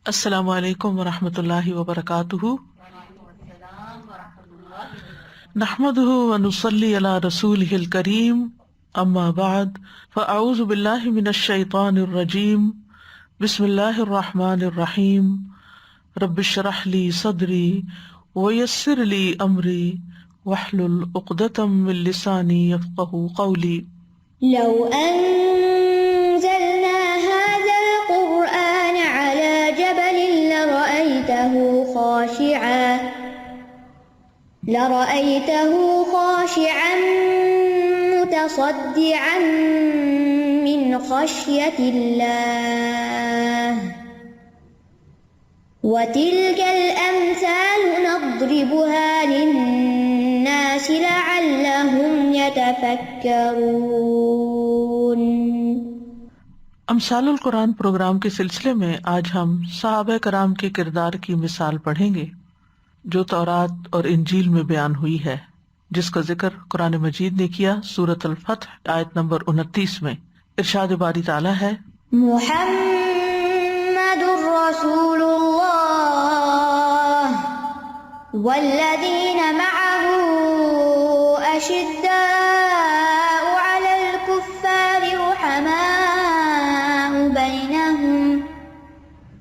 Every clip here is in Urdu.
السلام علیکم ورحمۃ اللہ وبرکاتہ، نحمده ونصلی علی رسولہ الکریم، اما بعد فاعوذ باللہ من الشیطان الرجیم، بسم اللہ الرحمن الرحیم، رب اشرح لی صدری ویسر لی امری واحلل عقدۃ من لسانی یفقہوا قولی۔ لو أنزلنا هذا القرآن على جبل لرأيته خاشعا متصدعا من خشية الله وتلك الأمثال نضربها للناس لعلهم يتفكرون۔ امثال القرآن پروگرام کے سلسلے میں آج ہم صحابہ کرام کے کردار کی مثال پڑھیں گے جو تورات اور انجیل میں بیان ہوئی ہے، جس کا ذکر قرآن مجید نے کیا سورۃ الفتح آیت نمبر 29 میں۔ ارشاد باری تعالیٰ ہے، محمد رسول اللہ والذین معه أشداء على الكفار رحماء بينهم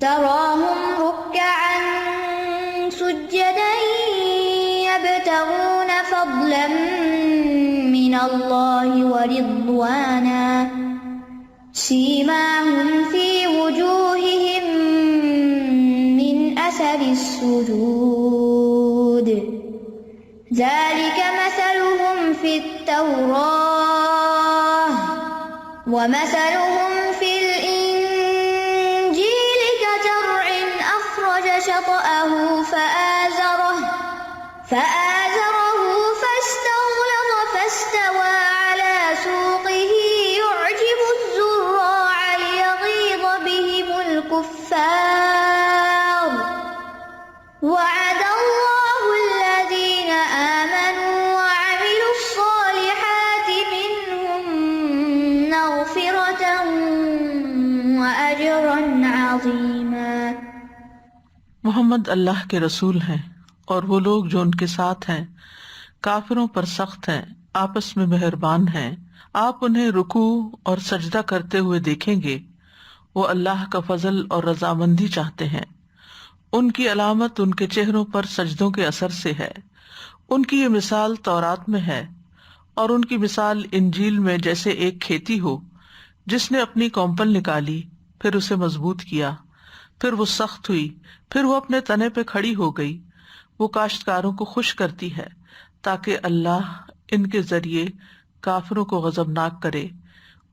تراهم ركعا سجدا يبتغون فضلا من الله ورضوانا سيماهم في وجوههم من أثر السجود ذلك مثلهم في التوراة ومثلهم في الإنجيل كزرع أخرج شطأه فآزره فاستغلظ فاستوى على سوقه يعجب الزراع ليغيظ بهم الكفار وعد الله الذين آمنوا وعملوا الصالحات منهم مغفرة وأجرا عظيما۔ محمد اللہ کے رسول ہیں اور وہ لوگ جو ان کے ساتھ ہیں کافروں پر سخت ہیں، آپس میں مہربان ہیں۔ آپ انہیں رکوع اور سجدہ کرتے ہوئے دیکھیں گے، وہ اللہ کا فضل اور رضامندی چاہتے ہیں۔ ان کی علامت ان کے چہروں پر سجدوں کے اثر سے ہے۔ ان کی یہ مثال تورات میں ہے اور ان کی مثال انجیل میں جیسے ایک کھیتی ہو جس نے اپنی کونپل نکالی، پھر اسے مضبوط کیا، پھر وہ سخت ہوئی، پھر وہ اپنے تنے پہ کھڑی ہو گئی۔ وہ کاشتکاروں کو خوش کرتی ہے تاکہ اللہ ان کے ذریعے کافروں کو غضبناک کرے۔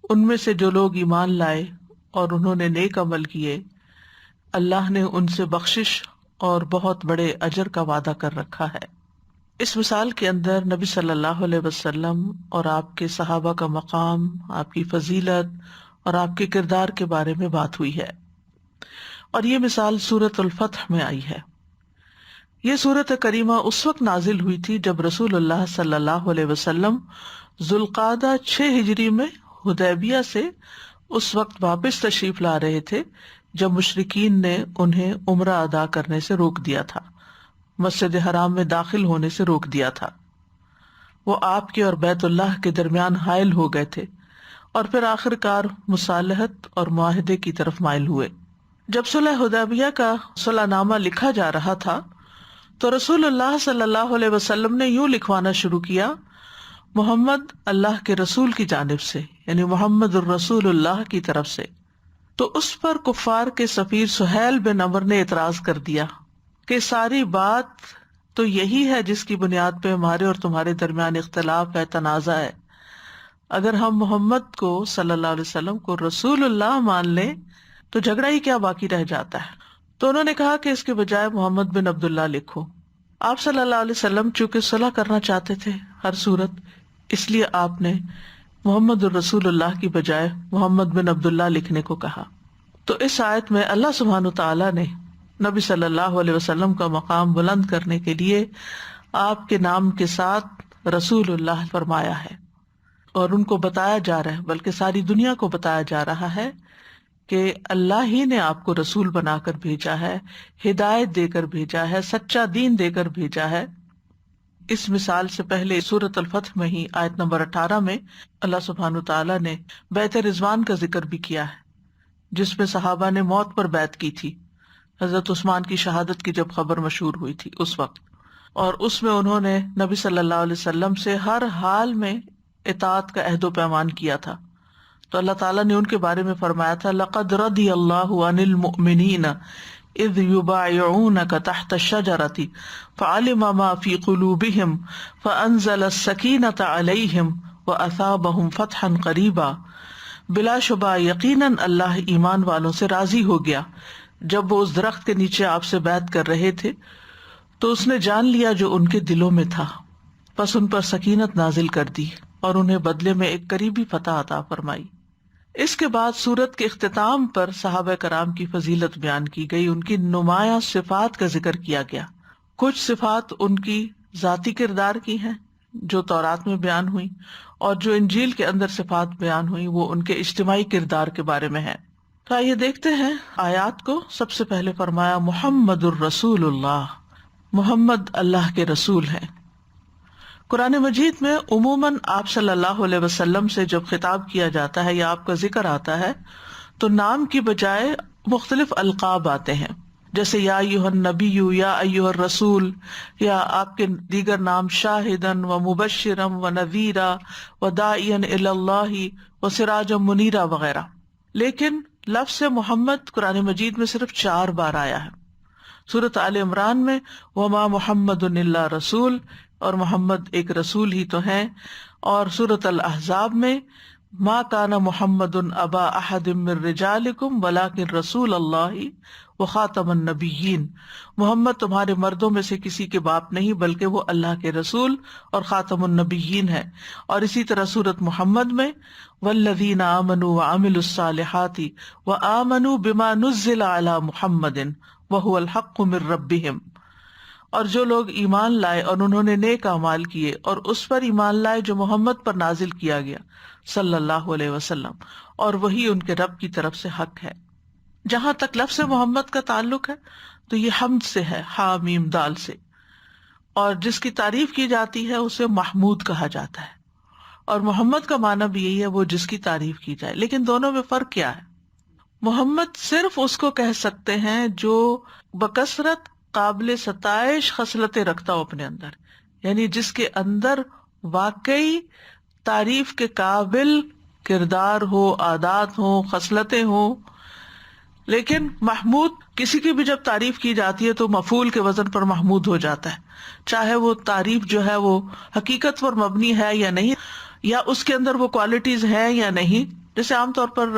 ان میں سے جو لوگ ایمان لائے اور انہوں نے نیک عمل کیے، اللہ نے ان سے بخشش اور بہت بڑے اجر کا وعدہ کر رکھا ہے۔ اس مثال کے اندر نبی صلی اللہ علیہ وسلم اور آپ کے صحابہ کا مقام، آپ کی فضیلت اور آپ کے کردار کے بارے میں بات ہوئی ہے، اور یہ مثال سورۃ الفتح میں آئی ہے۔ یہ سورۃ کریمہ اس وقت نازل ہوئی تھی جب رسول اللہ صلی اللہ علیہ وسلم ذوالقعدہ 6 ہجری میں حدیبیہ سے اس وقت واپس تشریف لا رہے تھے جب مشرکین نے انہیں عمرہ ادا کرنے سے روک دیا تھا، مسجد حرام میں داخل ہونے سے روک دیا تھا۔ وہ آپ کے اور بیت اللہ کے درمیان حائل ہو گئے تھے اور پھر آخر کار مصالحت اور معاہدے کی طرف مائل ہوئے۔ جب صلح حدیبیہ کا صلح نامہ لکھا جا رہا تھا تو رسول اللہ صلی اللہ علیہ وسلم نے یوں لکھوانا شروع کیا، محمد اللہ کے رسول کی جانب سے، یعنی محمد الرسول اللہ کی طرف سے۔ تو اس پر کفار کے سفیر سہیل بن عمر نے اعتراض کر دیا کہ ساری بات تو یہی ہے جس کی بنیاد پہ ہمارے اور تمہارے درمیان اختلاف ہے، تنازع ہے۔ اگر ہم محمد کو صلی اللہ علیہ وسلم کو رسول اللہ مان لیں تو جھگڑا ہی کیا باقی رہ جاتا ہے۔ تو انہوں نے کہا کہ اس کے بجائے محمد بن عبداللہ لکھو۔ آپ صلی اللہ علیہ وسلم چونکہ صلح کرنا چاہتے تھے ہر صورت، اس لیے آپ نے محمد الرسول اللہ کی بجائے محمد بن عبداللہ لکھنے کو کہا۔ تو اس آیت میں اللہ سبحانہ وتعالیٰ نے نبی صلی اللہ علیہ وسلم کا مقام بلند کرنے کے لیے آپ کے نام کے ساتھ رسول اللہ فرمایا ہے، اور ان کو بتایا جا رہا ہے، بلکہ ساری دنیا کو بتایا جا رہا ہے کہ اللہ ہی نے آپ کو رسول بنا کر بھیجا ہے، ہدایت دے کر بھیجا ہے، سچا دین دے کر بھیجا ہے۔ اس مثال سے پہلے سورۃ الفتح میں ہی آیت نمبر 18 میں اللہ سبحانہ تعالیٰ نے بیعت رضوان کا ذکر بھی کیا ہے، جس میں صحابہ نے موت پر بیعت کی تھی، حضرت عثمان کی شہادت کی جب خبر مشہور ہوئی تھی اس وقت، اور اس میں انہوں نے نبی صلی اللہ علیہ وسلم سے ہر حال میں اطاعت کا عہد و پیمان کیا تھا۔ تو اللہ تعالیٰ نے ان کے بارے میں فرمایا تھا لقد رضی اللہ عن المؤمنین اذ یبایعونک تحت الشجرۃ فعلم ما فی قلوبہم فانزل السکینۃ علیہم واثابہم فتحا قریبا۔ بلا شبہ یقیناً اللہ ایمان والوں سے راضی ہو گیا جب وہ اس درخت کے نیچے آپ سے بیعت کر رہے تھے تو اس نے جان لیا جو ان کے دلوں میں تھا، پس ان پر سکینت نازل کر دی اور انہیں بدلے میں ایک قریبی فتح عطا فرمائی۔ اس کے بعد سورت کے اختتام پر صحابہ کرام کی فضیلت بیان کی گئی، ان کی نمایاں صفات کا ذکر کیا گیا۔ کچھ صفات ان کی ذاتی کردار کی ہیں جو تورات میں بیان ہوئی، اور جو انجیل کے اندر صفات بیان ہوئی وہ ان کے اجتماعی کردار کے بارے میں ہے۔ تو آئیے دیکھتے ہیں آیات کو۔ سب سے پہلے فرمایا محمد الرسول اللہ، محمد اللہ کے رسول ہیں۔ قرآن مجید میں عموماً آپ صلی اللہ علیہ وسلم سے جب خطاب کیا جاتا ہے یا آپ کا ذکر آتا ہے تو نام کی بجائے مختلف القاب آتے ہیں، جیسے یا ایھا النبی، یا ایھا الرسول، یا آپ کے دیگر نام شاہدن و مبشرا و نذیرا و داعیا الی اللہ و سراجا منیرا وغیرہ۔ لیکن لفظ محمد قرآن مجید میں صرف 4 بار آیا ہے۔ سورۃ آل عمران میں وما محمد الا رسول، اور محمد ایک رسول ہی تو ہیں، اور سورۃ الاحزاب میں ما کان محمد ابا احد من رجالکم ولکن رسول اللہ وخاتم النبیین، محمد تمہارے مردوں میں سے کسی کے باپ نہیں بلکہ وہ اللہ کے رسول اور خاتم النبیین ہے۔ اور اسی طرح سورۃ محمد میں والذین آمنوا وعملوا الصالحات وآمنوا بما نزل علی محمد وهو الحق من ربهم، اور جو لوگ ایمان لائے اور انہوں نے نیک اعمال کیے اور اس پر ایمان لائے جو محمد پر نازل کیا گیا صلی اللہ علیہ وسلم، اور وہی ان کے رب کی طرف سے حق ہے۔ جہاں تک لفظ محمد کا تعلق ہے تو یہ حمد سے ہے، ہا میم دال سے، اور جس کی تعریف کی جاتی ہے اسے محمود کہا جاتا ہے، اور محمد کا معنی بھی یہی ہے وہ جس کی تعریف کی جائے۔ لیکن دونوں میں فرق کیا ہے؟ محمد صرف اس کو کہہ سکتے ہیں جو بکثرت قابل ستائش خصلتیں رکھتا ہو اپنے اندر، یعنی جس کے اندر واقعی تعریف کے قابل کردار ہو، عادات ہو، خصلتیں ہوں۔ لیکن محمود کسی کی بھی جب تعریف کی جاتی ہے تو مفعول کے وزن پر محمود ہو جاتا ہے، چاہے وہ تعریف جو ہے وہ حقیقت پر مبنی ہے یا نہیں، یا اس کے اندر وہ کوالٹیز ہیں یا نہیں۔ جیسے عام طور پر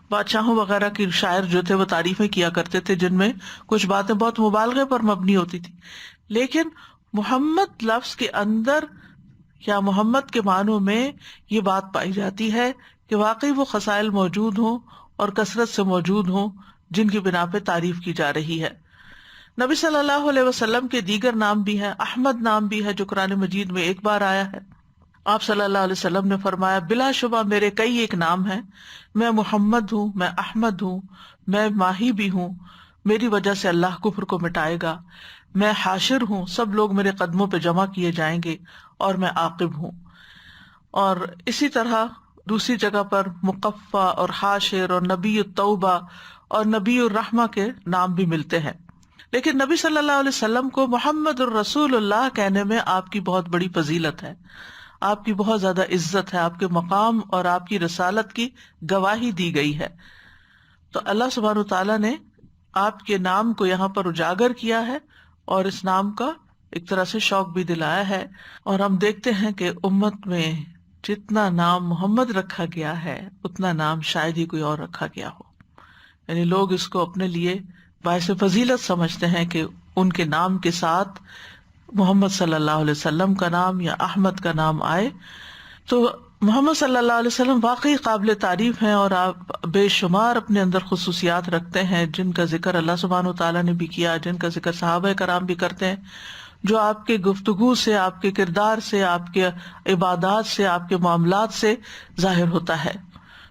بادشاہوں وغیرہ کی شاعر جو تھے وہ تعریفیں کیا کرتے تھے جن میں کچھ باتیں بہت مبالغے پر مبنی ہوتی تھی، لیکن محمد لفظ کے اندر یا محمد کے معنوں میں یہ بات پائی جاتی ہے کہ واقعی وہ خصائل موجود ہوں اور کثرت سے موجود ہوں جن کی بنا پہ تعریف کی جا رہی ہے۔ نبی صلی اللہ علیہ وسلم کے دیگر نام بھی ہیں، احمد نام بھی ہے جو قرآن مجید میں 1 بار آیا ہے۔ آپ صلی اللہ علیہ وسلم نے فرمایا بلا شبہ میرے کئی ایک نام ہیں، میں محمد ہوں، میں احمد ہوں، میں ماہی بھی ہوں، میری وجہ سے اللہ کفر کو مٹائے گا، میں حاشر ہوں، سب لوگ میرے قدموں پہ جمع کیے جائیں گے، اور میں عاقب ہوں۔ اور اسی طرح دوسری جگہ پر مقفع اور حاشر اور نبی التوبہ اور نبی الرحمہ کے نام بھی ملتے ہیں۔ لیکن نبی صلی اللہ علیہ وسلم کو محمد الرسول اللہ کہنے میں آپ کی بہت بڑی فضیلت ہے، آپ کی بہت زیادہ عزت ہے، آپ کے مقام اور آپ کی رسالت کی گواہی دی گئی ہے۔ تو اللہ سبحانہ تعالیٰ نے آپ کے نام کو یہاں پر اجاگر کیا ہے اور اس نام کا ایک طرح سے شوق بھی دلایا ہے۔ اور ہم دیکھتے ہیں کہ امت میں جتنا نام محمد رکھا گیا ہے اتنا نام شاید ہی کوئی اور رکھا گیا ہو، یعنی لوگ اس کو اپنے لیے باعث فضیلت سمجھتے ہیں کہ ان کے نام کے ساتھ محمد صلی اللہ علیہ وسلم کا نام یا احمد کا نام آئے۔ تو محمد صلی اللہ علیہ وسلم واقعی قابل تعریف ہیں، اور آپ بے شمار اپنے اندر خصوصیات رکھتے ہیں جن کا ذکر اللہ سبحانہ وتعالیٰ نے بھی کیا، جن کا ذکر صحابہ کرام بھی کرتے ہیں، جو آپ کے گفتگو سے، آپ کے کردار سے، آپ کے عبادات سے، آپ کے معاملات سے ظاہر ہوتا ہے۔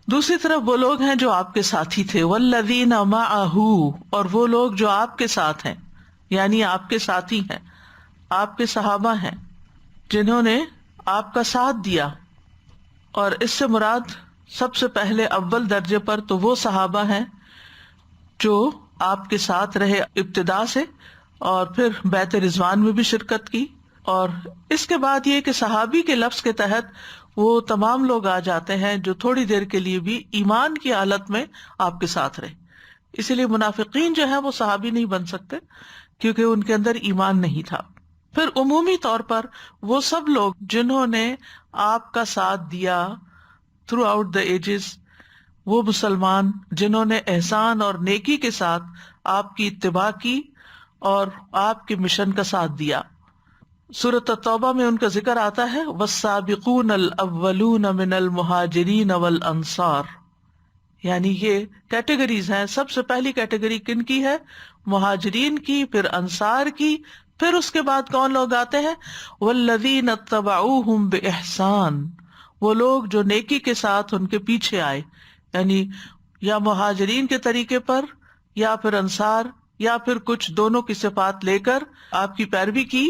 دوسری طرف وہ لوگ ہیں جو آپ کے ساتھی تھے، والذین معہ، اور وہ لوگ جو آپ کے ساتھ ہیں، یعنی آپ کے ساتھی ہیں، آپ کے صحابہ ہیں جنہوں نے آپ کا ساتھ دیا. اور اس سے مراد سب سے پہلے اول درجے پر تو وہ صحابہ ہیں جو آپ کے ساتھ رہے ابتدا سے اور پھر بیعت رضوان میں بھی شرکت کی. اور اس کے بعد یہ کہ صحابی کے لفظ کے تحت وہ تمام لوگ آ جاتے ہیں جو تھوڑی دیر کے لیے بھی ایمان کی حالت میں آپ کے ساتھ رہے. اسی لیے منافقین جو ہیں وہ صحابی نہیں بن سکتے کیونکہ ان کے اندر ایمان نہیں تھا. پھر عمومی طور پر وہ سب لوگ جنہوں نے آپ کا ساتھ دیا تھرو آؤٹ دا ایجز، وہ مسلمان جنہوں نے احسان اور نیکی کے ساتھ آپ کی اتباع کی اور آپ کے مشن کا ساتھ دیا. سورۃ التوبہ میں ان کا ذکر آتا ہے، والسابقون الاولون من المہاجرین والانصار، یعنی یہ کیٹیگریز ہیں. سب سے پہلی کیٹیگری کن کی ہے؟ مہاجرین کی، پھر انصار کی، پھر اس کے بعد کون لوگ آتے ہیں؟ والذین اتبعوہم باحسان، وہ لوگ جو نیکی کے ساتھ ان کے پیچھے آئے، یعنی یا مہاجرین کے طریقے پر یا پھر انصار یا پھر کچھ دونوں کی صفات لے کر آپ کی پیروی کی.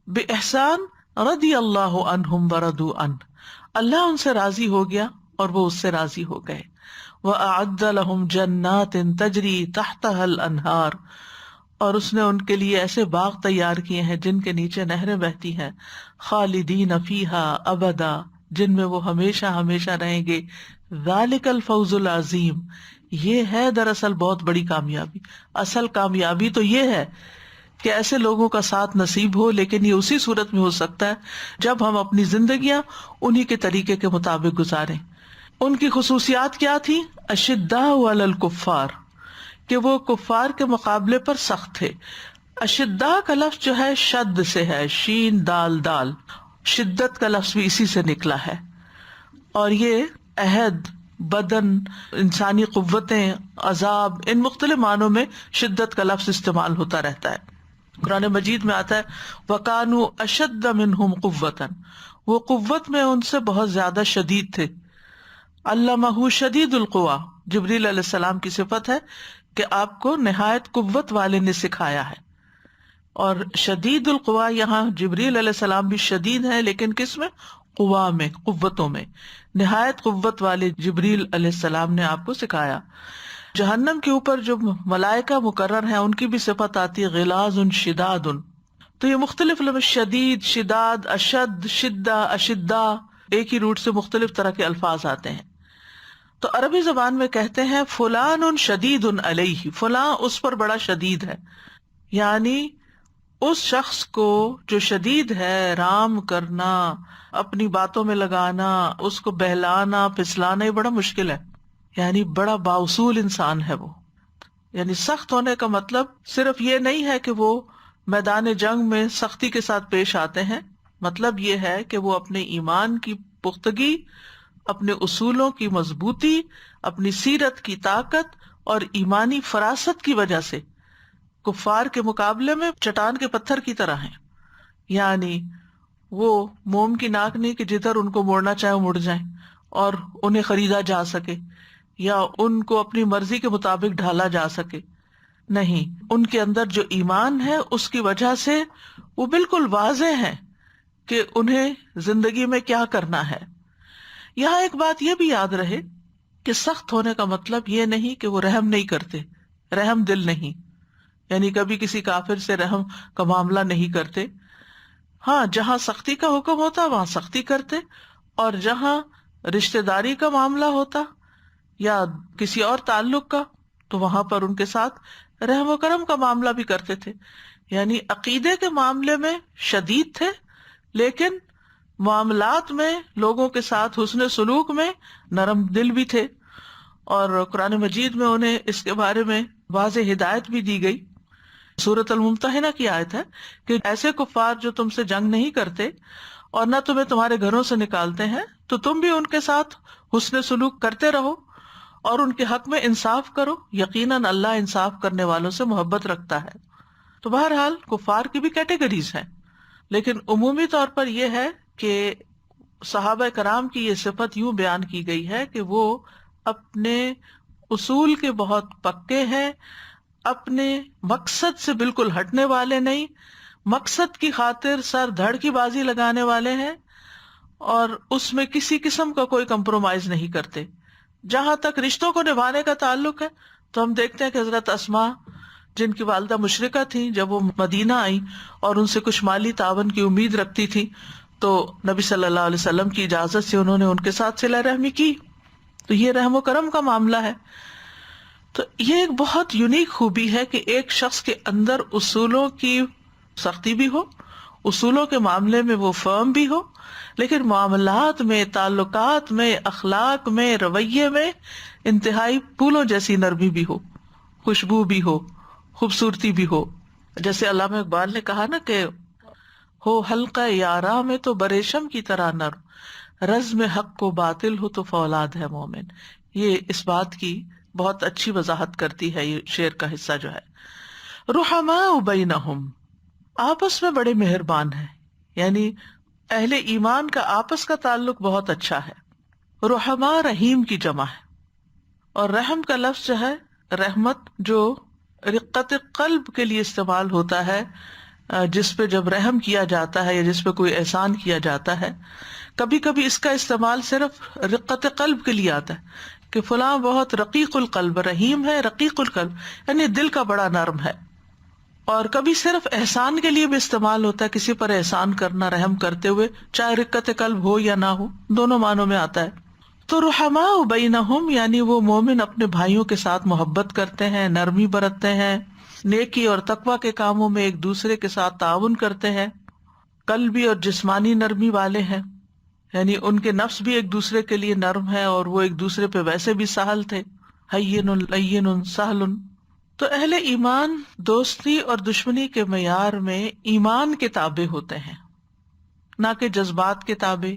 باحسان رضی اللہ عنہم ورضوا عنہ، اللہ ان سے راضی ہو گیا اور وہ اس سے راضی ہو گئے. وَأَعَدَّ لَهُمْ جَنَّاتٍ تَجْرِي تَحْتَهَا الْأَنْهَارُ، اور اس نے ان کے لیے ایسے باغ تیار کیے ہیں جن کے نیچے نہریں بہتی ہیں. خالدین فیہا ابدا، جن میں وہ ہمیشہ ہمیشہ رہیں گے. ذالک الفوز العظیم، یہ ہے دراصل بہت بڑی کامیابی. اصل کامیابی تو یہ ہے کہ ایسے لوگوں کا ساتھ نصیب ہو، لیکن یہ اسی صورت میں ہو سکتا ہے جب ہم اپنی زندگیاں انہی کے طریقے کے مطابق گزاریں. ان کی خصوصیات کیا تھی؟ اشداء علی الکفار، کہ وہ کفار کے مقابلے پر سخت تھے. اشداء کا لفظ جو ہے شد سے ہے، شین دال دال، شدت کا لفظ بھی اسی سے نکلا ہے. اور یہ عہد، بدن، انسانی قوتیں، عذاب، ان مختلف معنوں میں شدت کا لفظ استعمال ہوتا رہتا ہے. قرآن مجید میں آتا ہے وَكَانُوا أَشَدَّ مِنْهُمْ قُوَّةً، وہ قوت میں ان سے بہت زیادہ شدید تھے. علمہ شدید القویٰ، جبریل علیہ السلام کی صفت ہے کہ آپ کو نہایت قوت والے نے سکھایا ہے. اور شدید القویٰ، یہاں جبریل علیہ السلام بھی شدید ہیں، لیکن کس میں؟ قوا میں، قوتوں میں. نہایت قوت والے جبریل علیہ السلام نے آپ کو سکھایا. جہنم کے اوپر جو ملائکہ مقرر ہیں ان کی بھی صفت آتی ہے غلاظ شداد. تو یہ مختلف لفظ شدید، شداد، اشد، شدہ، اشدہ، ایک ہی روٹ سے مختلف طرح کے الفاظ آتے ہیں. تو عربی زبان میں کہتے ہیں فلان شدید علیہ، فلاں اس پر بڑا شدید ہے، یعنی اس شخص کو جو شدید ہے، رام کرنا، اپنی باتوں میں لگانا، اس کو بہلانا پھسلانا، یہ بڑا مشکل ہے. یعنی بڑا بااصول انسان ہے وہ. یعنی سخت ہونے کا مطلب صرف یہ نہیں ہے کہ وہ میدان جنگ میں سختی کے ساتھ پیش آتے ہیں، مطلب یہ ہے کہ وہ اپنے ایمان کی پختگی، اپنے اصولوں کی مضبوطی، اپنی سیرت کی طاقت اور ایمانی فراست کی وجہ سے کفار کے مقابلے میں چٹان کے پتھر کی طرح ہیں. یعنی وہ موم کی ناک نہیں کہ جدھر ان کو موڑنا چاہے مڑ جائیں اور انہیں خریدا جا سکے یا ان کو اپنی مرضی کے مطابق ڈھالا جا سکے. نہیں، ان کے اندر جو ایمان ہے اس کی وجہ سے وہ بالکل واضح ہے کہ انہیں زندگی میں کیا کرنا ہے. یہاں ایک بات یہ بھی یاد رہے کہ سخت ہونے کا مطلب یہ نہیں کہ وہ رحم نہیں کرتے، رحم دل نہیں، یعنی کبھی کسی کافر سے رحم کا معاملہ نہیں کرتے. ہاں، جہاں سختی کا حکم ہوتا وہاں سختی کرتے، اور جہاں رشتہ داری کا معاملہ ہوتا یا کسی اور تعلق کا تو وہاں پر ان کے ساتھ رحم و کرم کا معاملہ بھی کرتے تھے. یعنی عقیدے کے معاملے میں شدید تھے، لیکن معاملات میں لوگوں کے ساتھ حسن سلوک میں نرم دل بھی تھے. اور قرآن مجید میں انہیں اس کے بارے میں واضح ہدایت بھی دی گئی. سورۃ الممتحنہ کی آیت ہے کہ ایسے کفار جو تم سے جنگ نہیں کرتے اور نہ تمہیں تمہارے گھروں سے نکالتے ہیں تو تم بھی ان کے ساتھ حسن سلوک کرتے رہو اور ان کے حق میں انصاف کرو، یقیناً اللہ انصاف کرنے والوں سے محبت رکھتا ہے. تو بہرحال کفار کی بھی کیٹیگریز ہیں، لیکن عمومی طور پر یہ ہے کہ صحابہ کرام کی یہ صفت یوں بیان کی گئی ہے کہ وہ اپنے اصول کے بہت پکے ہیں، اپنے مقصد سے بالکل ہٹنے والے نہیں، مقصد کی خاطر سر دھڑ کی بازی لگانے والے ہیں، اور اس میں کسی قسم کا کوئی کمپرومائز نہیں کرتے۔ جہاں تک رشتوں کو نبھانے کا تعلق ہے تو ہم دیکھتے ہیں کہ حضرت اسماء، جن کی والدہ مشرکہ تھیں، جب وہ مدینہ آئیں اور ان سے کچھ مالی تعاون کی امید رکھتی تھی تو نبی صلی اللہ علیہ وسلم کی اجازت سے انہوں نے ان کے ساتھ صلہ رحمی کی۔ تو یہ رحم و کرم کا معاملہ ہے۔ تو یہ ایک بہت یونیک خوبی ہے کہ ایک شخص کے اندر اصولوں کی سختی بھی ہو، اصولوں کے معاملے میں وہ فرم بھی ہو، لیکن معاملات میں، تعلقات میں، اخلاق میں، رویے میں انتہائی پھولوں جیسی نرمی بھی ہو، خوشبو بھی ہو، خوبصورتی بھی ہو۔ جیسے علامہ اقبال نے کہا نا کہ ہو حلقہ یارا میں تو بریشم کی طرح نرم، رزم حق کو باطل ہو تو فولاد ہے مومن۔ یہ اس بات کی بہت اچھی وضاحت کرتی ہے یہ شعر کا حصہ جو ہے۔ رحماء بینہم، آپس میں بڑے مہربان ہیں، یعنی اہل ایمان کا آپس کا تعلق بہت اچھا ہے۔ رحماء رحیم کی جمع ہے، اور رحم کا لفظ جو ہے رحمت، جو رقت قلب کے لیے استعمال ہوتا ہے، جس پہ جب رحم کیا جاتا ہے یا جس پہ کوئی احسان کیا جاتا ہے، کبھی کبھی اس کا استعمال صرف رقت قلب کے لیے آتا ہے کہ فلاں بہت رقیق القلب، رحیم ہے، رقیق القلب یعنی دل کا بڑا نرم ہے۔ اور کبھی صرف احسان کے لیے بھی استعمال ہوتا ہے، کسی پر احسان کرنا رحم کرتے ہوئے، چاہے رقت قلب ہو یا نہ ہو، دونوں معنوں میں آتا ہے۔ تو رحماء بینہم یعنی وہ مومن اپنے بھائیوں کے ساتھ محبت کرتے ہیں، نرمی برتتے ہیں، نیکی اور تقوی کے کاموں میں ایک دوسرے کے ساتھ تعاون کرتے ہیں، قلبی اور جسمانی نرمی والے ہیں، یعنی ان کے نفس بھی ایک دوسرے کے لیے نرم ہے اور وہ ایک دوسرے پہ ویسے بھی سہل تھے، ہین لین سہل۔ تو اہل ایمان دوستی اور دشمنی کے معیار میں ایمان کے تابع ہوتے ہیں، نہ کہ جذبات کے تابع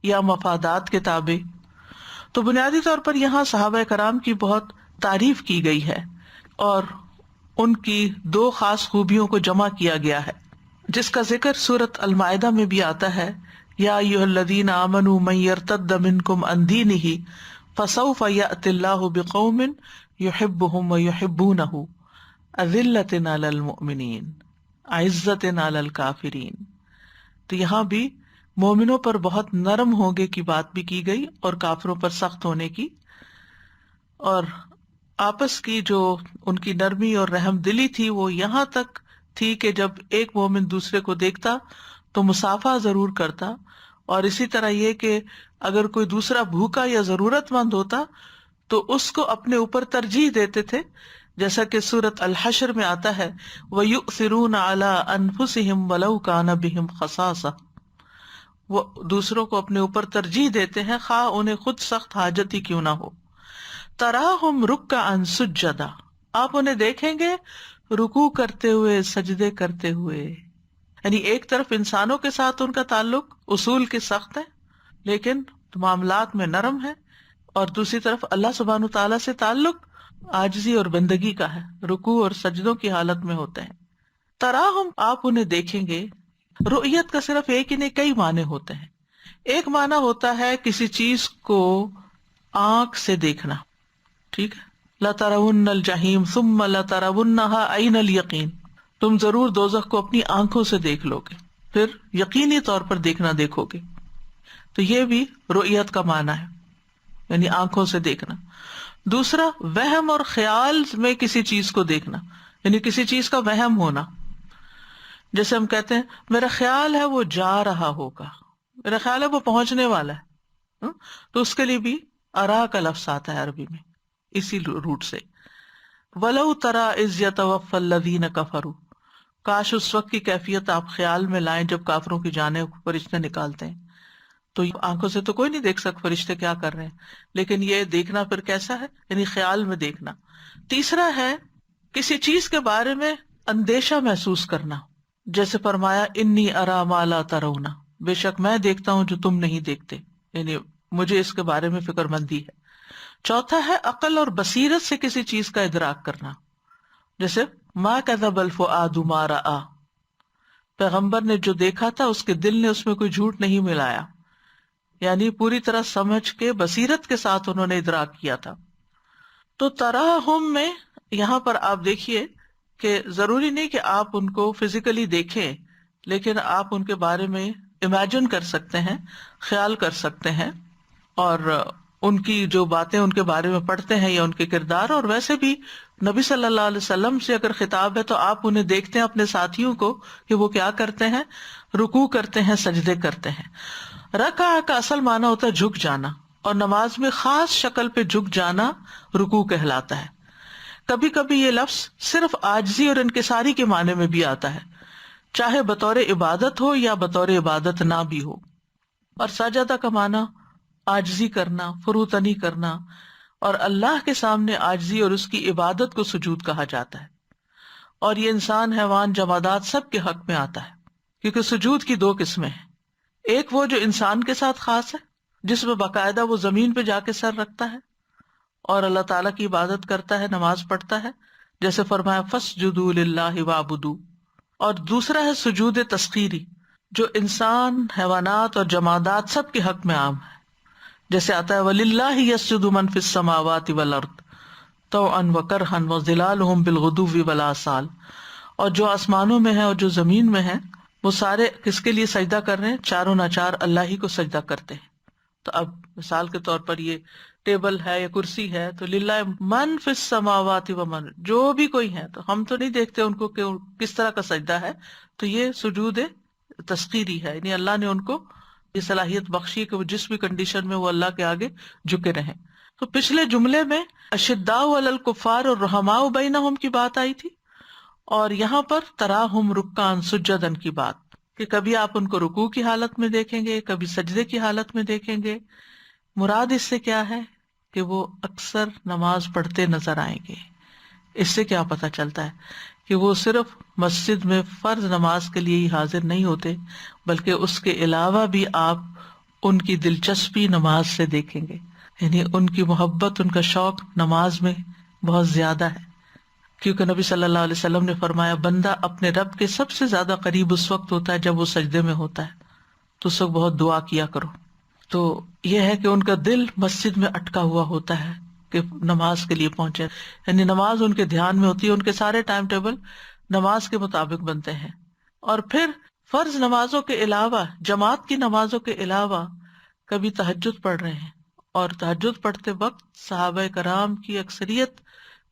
یا مفادات کے تابع۔ تو بنیادی طور پر یہاں صحابہ کرام کی بہت تعریف کی گئی ہے اور ان کی دو خاص خوبیوں کو جمع کیا گیا ہے، جس کا ذکر سورۃ المائدہ میں بھی آتا ہے، یا ایھا الذین آمنوا من یرتد منکم عن دینہ فسوف یأتی اللہ بقوم یحبہم ویحبونہ اذلۃ علی المؤمنین عزۃ علی الکافرین۔ تو یہاں بھی مومنوں پر بہت نرم ہونے کی بات بھی کی گئی اور کافروں پر سخت ہونے کی، اور آپس کی جو ان کی نرمی اور رحم دلی تھی وہ یہاں تک تھی کہ جب ایک مومن دوسرے کو دیکھتا تو مصافحہ ضرور کرتا، اور اسی طرح یہ کہ اگر کوئی دوسرا بھوکا یا ضرورت مند ہوتا تو اس کو اپنے اوپر ترجیح دیتے تھے، جیسا کہ سورۃ الحشر میں آتا ہے وَيُؤْثِرُونَ عَلَىٰ أَنفُسِهِمْ وَلَوْ كَانَ بِهِمْ خَصَاصَةٌ، وہ دوسروں کو اپنے اوپر ترجیح دیتے ہیں خواہ انہیں خود سخت حاجت ہی کیوں نہ ہو۔ تَرَاهُمْ رُكَّعًا سُجَّدًا، آپ انہیں دیکھیں گے رکوع کرتے ہوئے، سجدے کرتے ہوئے، یعنی ایک طرف انسانوں کے ساتھ ان کا تعلق اصول کے سخت ہے لیکن معاملات میں نرم ہے، اور دوسری طرف اللہ سبحانہ تعالیٰ سے تعلق عاجزی اور بندگی کا ہے، رکوع اور سجدوں کی حالت میں ہوتے ہیں۔ تراہم، آپ انہیں دیکھیں گے۔ رؤیت کا صرف ایک ہی نہیں، کئی معنی ہوتے ہیں۔ ایک معنی ہوتا ہے کسی چیز کو آنکھ سے دیکھنا، ٹھیک ہے، لَتَرَوُنَّ الْجَحِيمَ ثُمَّ لَتَرَوُنَّهَا عَيْنَ الْيَقِينِ، تم ضرور دوزخ کو اپنی آنکھوں سے دیکھ لو گے، پھر یقینی طور پر دیکھنا دیکھو گے۔ تو یہ بھی رؤیت کا معنی ہے، یعنی آنکھوں سے دیکھنا۔ دوسرا، وہم اور خیال میں کسی چیز کو دیکھنا، یعنی کسی چیز کا وہم ہونا، جیسے ہم کہتے ہیں میرا خیال ہے وہ جا رہا ہوگا، میرا خیال ہے وہ پہنچنے والا ہے، تو اس کے لیے بھی ارا کا لفظ آتا ہے عربی میں اسی روٹ سے۔ وَلَوْ تَرَىٰ إِذْ يَتَوَفَّى الَّذِينَ كَفَرُوا، کاش اس وقت کی کیفیت آپ خیال میں لائیں جب کافروں کی جانیں فرشتے نکالتے ہیں۔ تو آنکھوں سے تو کوئی نہیں دیکھ سکتا فرشتے کیا کر رہے ہیں، لیکن یہ دیکھنا پھر کیسا ہے، یعنی خیال میں دیکھنا۔ تیسرا ہے کسی چیز کے بارے میں اندیشہ محسوس کرنا، جیسے فرمایا انی ارا ما لا ترون، بے شک میں دیکھتا ہوں جو تم نہیں دیکھتے، یعنی مجھے اس کے بارے میں فکر مندی ہے۔ چوتھا ہے عقل اور بصیرت سے کسی چیز کا ادراک کرنا، جیسے ما کذب الفؤاد ما رأى، پیغمبر نے جو دیکھا تھا اس کے دل نے اس میں کوئی جھوٹ نہیں ملایا۔ یعنی پوری طرح سمجھ کے بصیرت کے ساتھ انہوں نے ادراک کیا تھا. تو تراہم میں یہاں پر آپ دیکھیے کہ ضروری نہیں کہ آپ ان کو فزیکلی دیکھیں، لیکن آپ ان کے بارے میں امیجن کر سکتے ہیں، خیال کر سکتے ہیں، اور ان کی جو باتیں ان کے بارے میں پڑھتے ہیں یا ان کے کردار. اور ویسے بھی نبی صلی اللہ علیہ وسلم سے اگر خطاب ہے تو آپ انہیں دیکھتے ہیں اپنے ساتھیوں کو کہ وہ کیا کرتے ہیں، رکوع کرتے ہیں، سجدے کرتے ہیں. رکع کا اصل معنی ہوتا ہے جھک جانا، اور نماز میں خاص شکل پہ جھک جانا رکوع کہلاتا ہے. کبھی کبھی یہ لفظ صرف عاجزی اور انکساری کے معنی میں بھی آتا ہے، چاہے بطور عبادت ہو یا بطور عبادت نہ بھی ہو. اور سجدہ کا معنی عاجزی کرنا، فروتنی کرنا، اور اللہ کے سامنے عاجزی اور اس کی عبادت کو سجود کہا جاتا ہے. اور یہ انسان، حیوان، جمادات سب کے حق میں آتا ہے، کیونکہ سجود کی دو قسمیں ہیں. ایک وہ جو انسان کے ساتھ خاص ہے، جس میں باقاعدہ وہ زمین پہ جا کے سر رکھتا ہے اور اللہ تعالیٰ کی عبادت کرتا ہے، نماز پڑھتا ہے، جیسے فرمایا فَاسْجُدُوا لِلَّهِ وَاعْبُدُوا. اور دوسرا ہے سجود تسخیری، جو انسان، حیوانات اور جمادات سب کے حق میں عام ہے، جیسے آتا ہے وَلِلَّهِ يَسْجُدُ مَن فِي السَّمَاوَاتِ وَالْأَرْضِ طَوْعًا وَكَرْهًا وَظِلَالُهُم بِالْغُدُوِّ وَالْآصَالِ. اور جو آسمانوں میں ہیں اور جو زمین میں ہیں، وہ سارے کس کے لیے سجدہ کر رہے ہیں؟ چاروں ناچار اللہ ہی کو سجدہ کرتے ہیں. تو اب مثال کے طور پر یہ ٹیبل ہے یا کرسی ہے تو للہ من فی السماوات ومن، جو بھی کوئی ہے، تو ہم تو نہیں دیکھتے ان کو کہ کس طرح کا سجدہ ہے، تو یہ سجود تسخیری ہے، یعنی اللہ نے ان کو یہ صلاحیت بخشی کہ وہ جس بھی کنڈیشن میں وہ اللہ کے آگے جھکے رہیں. تو پچھلے جملے میں اشداء علی الکفار اور رحماء بینہم کی بات آئی تھی، اور یہاں پر تراہم رکعا سجدا کی بات، کہ کبھی آپ ان کو رکوع کی حالت میں دیکھیں گے، کبھی سجدے کی حالت میں دیکھیں گے. مراد اس سے کیا ہے کہ وہ اکثر نماز پڑھتے نظر آئیں گے. اس سے کیا پتہ چلتا ہے کہ وہ صرف مسجد میں فرض نماز کے لیے ہی حاضر نہیں ہوتے، بلکہ اس کے علاوہ بھی آپ ان کی دلچسپی نماز سے دیکھیں گے، یعنی ان کی محبت، ان کا شوق نماز میں بہت زیادہ ہے. کیونکہ نبی صلی اللہ علیہ وسلم نے فرمایا بندہ اپنے رب کے سب سے زیادہ قریب اس وقت ہوتا ہے جب وہ سجدے میں ہوتا ہے، تو اس وقت بہت دعا کیا کرو. تو یہ ہے کہ ان کا دل مسجد میں اٹکا ہوا ہوتا ہے کہ نماز کے لیے پہنچے، یعنی نماز ان کے دھیان میں ہوتی ہے، ان کے سارے ٹائم ٹیبل نماز کے مطابق بنتے ہیں. اور پھر فرض نمازوں کے علاوہ، جماعت کی نمازوں کے علاوہ کبھی تہجد پڑھ رہے ہیں، اور تہجد پڑھتے وقت صحابہ کرام کی اکثریت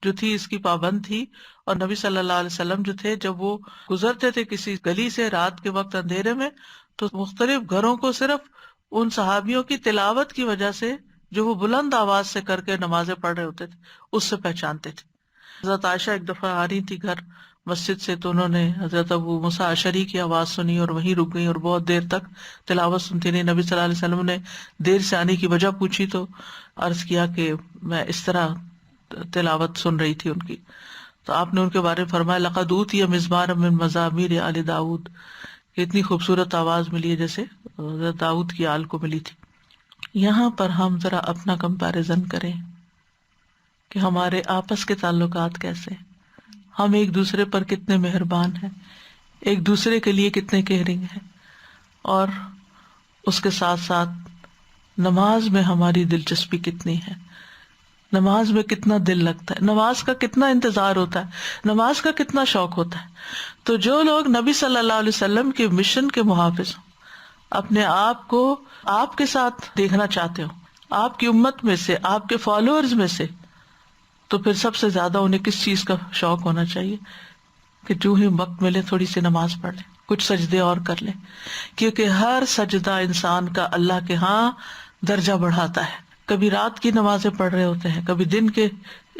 جو تھی اس کی پابند تھی. اور نبی صلی اللہ علیہ وسلم جو تھے، جب وہ گزرتے تھے کسی گلی سے رات کے وقت اندھیرے میں، تو مختلف گھروں کو صرف ان صحابیوں کی تلاوت کی وجہ سے، جو وہ بلند آواز سے کر کے نمازیں پڑھ رہے ہوتے تھے، اس سے پہچانتے تھے. حضرت عائشہ ایک دفعہ آ رہی تھی گھر مسجد سے، تو انہوں نے حضرت ابو موسیٰ اشعری کی آواز سنی اور وہیں رک گئی اور بہت دیر تک تلاوت سنتی رہی. نبی صلی اللہ علیہ وسلم نے دیر سے آنے کی وجہ پوچھی تو عرض کیا کہ میں اس طرح تلاوت سن رہی تھی ان کی. تو آپ نے ان کے بارے میں فرمایا لقد اوتی مزمارا من مزامیر آل داؤد، کہ اتنی خوبصورت آواز ملی ہے جیسے حضرت داؤد کی آل کو ملی تھی. یہاں پر ہم ذرا اپنا کمپیریزن کریں کہ ہمارے آپس کے تعلقات کیسے ہیں، ہم ایک دوسرے پر کتنے مہربان ہیں، ایک دوسرے کے لیے کتنے کیئرنگ ہیں، اور اس کے ساتھ ساتھ نماز میں ہماری دلچسپی کتنی ہے، نماز میں کتنا دل لگتا ہے، نماز کا کتنا انتظار ہوتا ہے، نماز کا کتنا شوق ہوتا ہے. تو جو لوگ نبی صلی اللہ علیہ وسلم کے مشن کے محافظ ہوں، اپنے آپ کو آپ کے ساتھ دیکھنا چاہتے ہو، آپ کی امت میں سے، آپ کے فالوورز میں سے، تو پھر سب سے زیادہ انہیں کس چیز کا شوق ہونا چاہیے کہ جو ہی وقت ملے تھوڑی سی نماز پڑھ لیں، کچھ سجدے اور کر لیں، کیونکہ ہر سجدہ انسان کا اللہ کے ہاں درجہ بڑھاتا ہے. کبھی رات کی نمازیں پڑھ رہے ہوتے ہیں، کبھی دن کے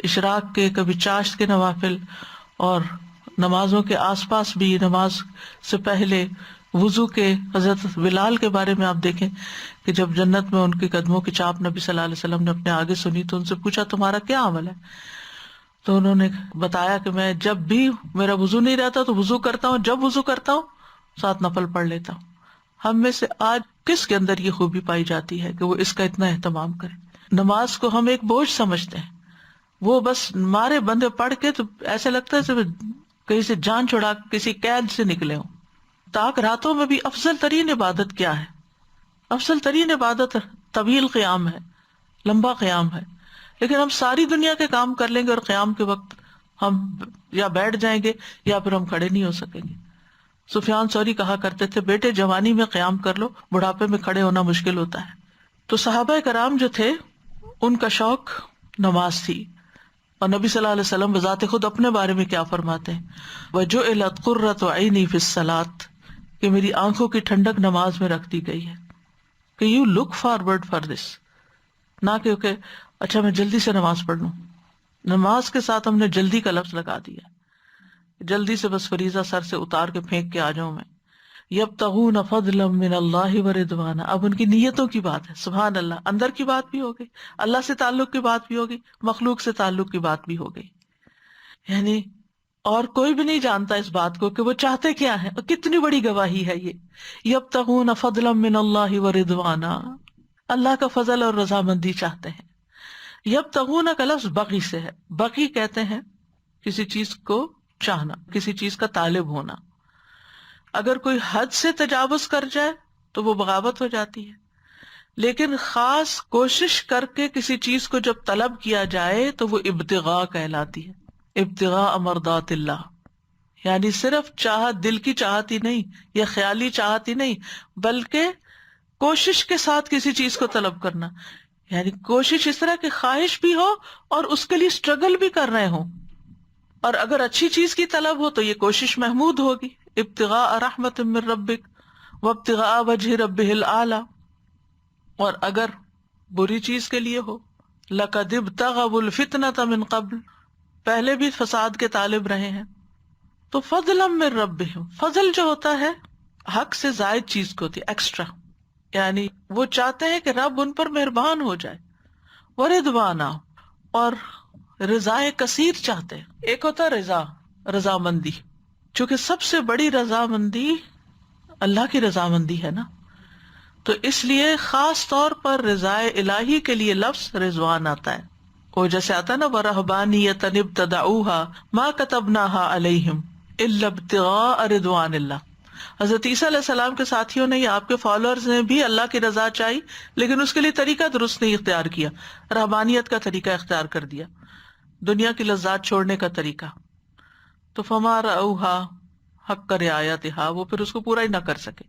اشراق کے، کبھی چاشت کے نوافل، اور نمازوں کے آس پاس بھی، نماز سے پہلے وضو کے. حضرت بلال کے بارے میں آپ دیکھیں کہ جب جنت میں ان کے قدموں کی چاپ نبی صلی اللہ علیہ وسلم نے اپنے آگے سنی تو ان سے پوچھا تمہارا کیا عمل ہے؟ تو انہوں نے بتایا کہ میں جب بھی میرا وضو نہیں رہتا تو وضو کرتا ہوں، جب وضو کرتا ہوں 7 نفل پڑھ لیتا ہوں. ہم میں سے آج کس کے اندر یہ خوبی پائی جاتی ہے کہ وہ اس کا اتنا اہتمام کرے؟ نماز کو ہم ایک بوجھ سمجھتے ہیں، وہ بس مارے بندے پڑھ کے تو ایسے لگتا ہے جیسے کہیں سے جان چھڑا کسی قید سے نکلے ہوں. تاک راتوں میں بھی افضل ترین عبادت کیا ہے؟ افضل ترین عبادت طویل قیام ہے، لمبا قیام ہے، لیکن ہم ساری دنیا کے کام کر لیں گے اور قیام کے وقت ہم یا بیٹھ جائیں گے یا پھر ہم کھڑے نہیں ہو سکیں گے. سفیان ثوری کہا کرتے تھے بیٹے جوانی میں قیام کر لو، بڑھاپے میں کھڑے ہونا مشکل ہوتا ہے. تو صحابہ کرام جو تھے ان کا شوق نماز تھی، اور نبی صلی اللہ علیہ وسلم بذات خود اپنے بارے میں کیا فرماتے ہیں، وَجُعِلَتْ قُرَّةُ عَيْنِي فِي الصَّلَاةِ، کہ میری آنکھوں کی ٹھنڈک نماز میں رکھ دی گئی ہے. کہ you look forward for this, نہ کہ اچھا میں جلدی سے نماز پڑھ لوں. نماز کے ساتھ ہم نے جلدی کا لفظ لگا دیا، جلدی سے بس فریضہ سر سے اتار کے پھینک کے آ جاؤں میں. یبتغون فضلا من اللہ ورضوانا، اب ان کی نیتوں کی بات ہے. سبحان اللہ، اندر کی بات بھی ہو گئی، اللہ سے تعلق کی بات بھی ہوگی، مخلوق سے تعلق کی بات بھی ہو گئی. یعنی اور کوئی بھی نہیں جانتا اس بات کو کہ وہ چاہتے کیا ہیں. اور کتنی بڑی گواہی ہے یہ، یبتغون فضلا من اللہ ورضوانا، اللہ کا فضل اور رضامندی چاہتے ہیں. یبتغون کا لفظ بغی سے ہے، بغی کہتے ہیں کسی چیز کو چاہنا، کسی چیز کا طالب ہونا. اگر کوئی حد سے تجاوز کر جائے تو وہ بغاوت ہو جاتی ہے، لیکن خاص کوشش کر کے کسی چیز کو جب طلب کیا جائے تو وہ ابتغاء کہلاتی ہے. ابتغاء مرضات اللہ، یعنی صرف چاہت، دل کی چاہت ہی نہیں یا خیالی چاہت ہی نہیں، بلکہ کوشش کے ساتھ کسی چیز کو طلب کرنا. یعنی کوشش اس طرح کہ خواہش بھی ہو اور اس کے لیے اسٹرگل بھی کر رہے ہوں. اور اگر اچھی چیز کی طلب ہو تو یہ کوشش محمود ہوگی. ابتغاء رحمت من ربک وابتغاء وجہ ربہ الاعلی. اور اگر بری چیز کے لیے ہو، لقد ابتغوا الفتنة من قبل، پہلے بھی فساد کے طالب رہے ہیں. تو فضلا من ربہم، فضل جو ہوتا ہے حق سے زائد چیز کو ہوتی ہے، ایکسٹرا، یعنی وہ چاہتے ہیں کہ رب ان پر مہربان ہو جائے. ورضوانا، اور رضائے کثیر چاہتے ہیں. ایک ہوتا ہے رضامندی، چونکہ سب سے بڑی رضامندی اللہ کی رضامندی ہے نا، تو اس لیے خاص طور پر رضائے الہی کے لیے لفظ رضوان آتا ہے. وہ جیسے آتا ہے نا وَرَهْبَانِيَّةً ابْتَدَعُوهَا مَا كَتَبْنَاهَا عَلَيْهِمْ إِلَّا ابْتِغَاءَ رِضْوَانِ اللَّهِ. حضرت عیسیٰ علیہ السلام کے ساتھیوں نے یا آپ کے فالوورز نے بھی اللہ کی رضا چاہی، لیکن اس کے لیے طریقہ درست نہیں اختیار کیا، رہبانیت کا طریقہ اختیار کر دیا، دنیا کی لذات چھوڑنے کا طریقہ. تو فما رأوها حق رعایتها، وہ پھر اس کو پورا ہی نہ کر سکے.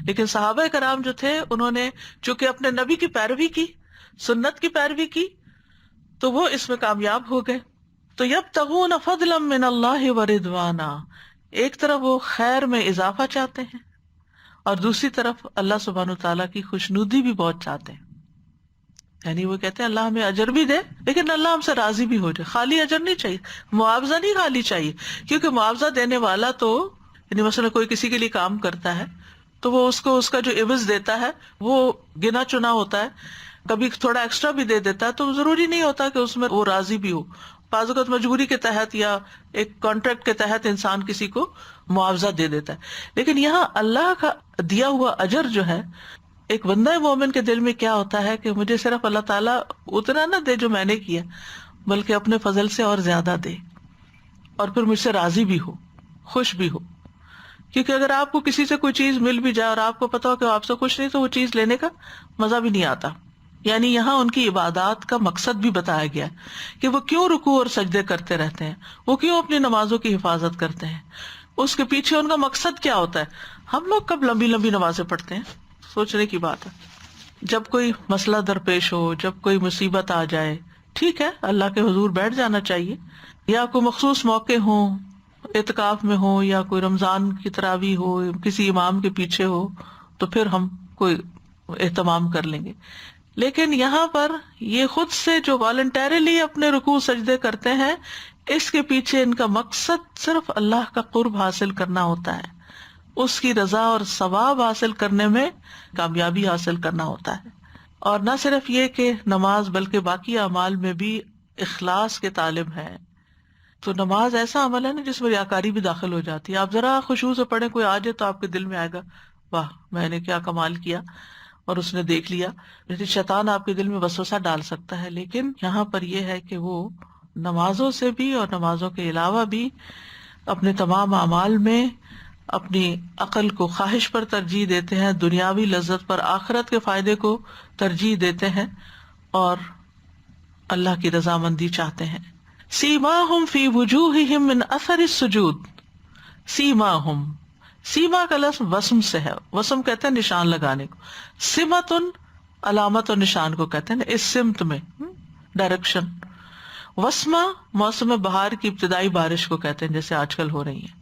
لیکن صحابہ کرام جو تھے انہوں نے چونکہ اپنے نبی کی پیروی کی، سنت کی پیروی کی، تو وہ اس میں کامیاب ہو گئے. تو یبتغون فضلا من اللہ ورضوانا، ایک طرف وہ خیر میں اضافہ چاہتے ہیں اور دوسری طرف اللہ سبحانہ تعالیٰ کی خوشنودی بھی بہت چاہتے ہیں. یعنی وہ کہتے ہیں اللہ ہمیں اجر بھی دے لیکن اللہ ہم سے راضی بھی ہو جائے. خالی اجر نہیں چاہیے، معاوضہ نہیں خالی چاہیے، کیونکہ معاوضہ دینے والا تو یعنی مثلا کوئی کسی کے لیے کام کرتا ہے تو وہ اس کو اس کا جو عوض دیتا ہے وہ گنا چنا ہوتا ہے، کبھی تھوڑا ایکسٹرا بھی دے دیتا ہے، تو ضروری نہیں ہوتا کہ اس میں وہ راضی بھی ہو. بعض اوقات مجبوری کے تحت یا ایک کانٹریکٹ کے تحت انسان کسی کو معاوضہ دے دیتا ہے. لیکن یہاں اللہ کا دیا ہوا اجر جو ہے، ایک بندہ مومن کے دل میں کیا ہوتا ہے کہ مجھے صرف اللہ تعالیٰ اتنا نہ دے جو میں نے کیا، بلکہ اپنے فضل سے اور زیادہ دے، اور پھر مجھ سے راضی بھی ہو، خوش بھی ہو. کیونکہ اگر آپ کو کسی سے کوئی چیز مل بھی جائے اور آپ کو پتا ہو کہ آپ سے خوش نہیں، تو وہ چیز لینے کا مزہ بھی نہیں آتا. یعنی یہاں ان کی عبادات کا مقصد بھی بتایا گیا کہ وہ کیوں رکوع اور سجدے کرتے رہتے ہیں، وہ کیوں اپنی نمازوں کی حفاظت کرتے ہیں، اس کے پیچھے ان کا مقصد کیا ہوتا ہے. ہم لوگ کب لمبی لمبی نمازیں پڑھتے ہیں، سوچنے کی بات ہے. جب کوئی مسئلہ درپیش ہو، جب کوئی مصیبت آ جائے، ٹھیک ہے اللہ کے حضور بیٹھ جانا چاہیے، یا کوئی مخصوص موقع ہو، اعتکاف میں ہو، یا کوئی رمضان کی تراویح ہو، کسی امام کے پیچھے ہو، تو پھر ہم کوئی اہتمام کر لیں گے. لیکن یہاں پر یہ خود سے جو والنٹیرلی اپنے رکوع سجدے کرتے ہیں، اس کے پیچھے ان کا مقصد صرف اللہ کا قرب حاصل کرنا ہوتا ہے، اس کی رضا اور ثواب حاصل کرنے میں کامیابی حاصل کرنا ہوتا ہے. اور نہ صرف یہ کہ نماز بلکہ باقی اعمال میں بھی اخلاص کے طالب ہیں. تو نماز ایسا عمل ہے نا جس میں ریاکاری بھی داخل ہو جاتی ہے. آپ ذرا خشوع سے پڑھیں، کوئی آ جائے تو آپ کے دل میں آئے گا واہ میں نے کیا کمال کیا، اور اس نے دیکھ لیا. لیکن شیطان آپ کے دل میں وسوسہ ڈال سکتا ہے. لیکن یہاں پر یہ ہے کہ وہ نمازوں سے بھی اور نمازوں کے علاوہ بھی اپنے تمام اعمال میں اپنی عقل کو خواہش پر ترجیح دیتے ہیں، دنیاوی لذت پر آخرت کے فائدے کو ترجیح دیتے ہیں اور اللہ کی رضامندی چاہتے ہیں۔ سیماہم فی وجوہہم من اثر السجود، سیماہم، سیما کا لفظ وسم سے ہے، وسم کہتے ہیں نشان لگانے کو، سمتن علامت اور نشان کو کہتے ہیں، اس سمت میں ڈائریکشن۔ وسمہ موسم بہار کی ابتدائی بارش کو کہتے ہیں جیسے آج کل ہو رہی ہے،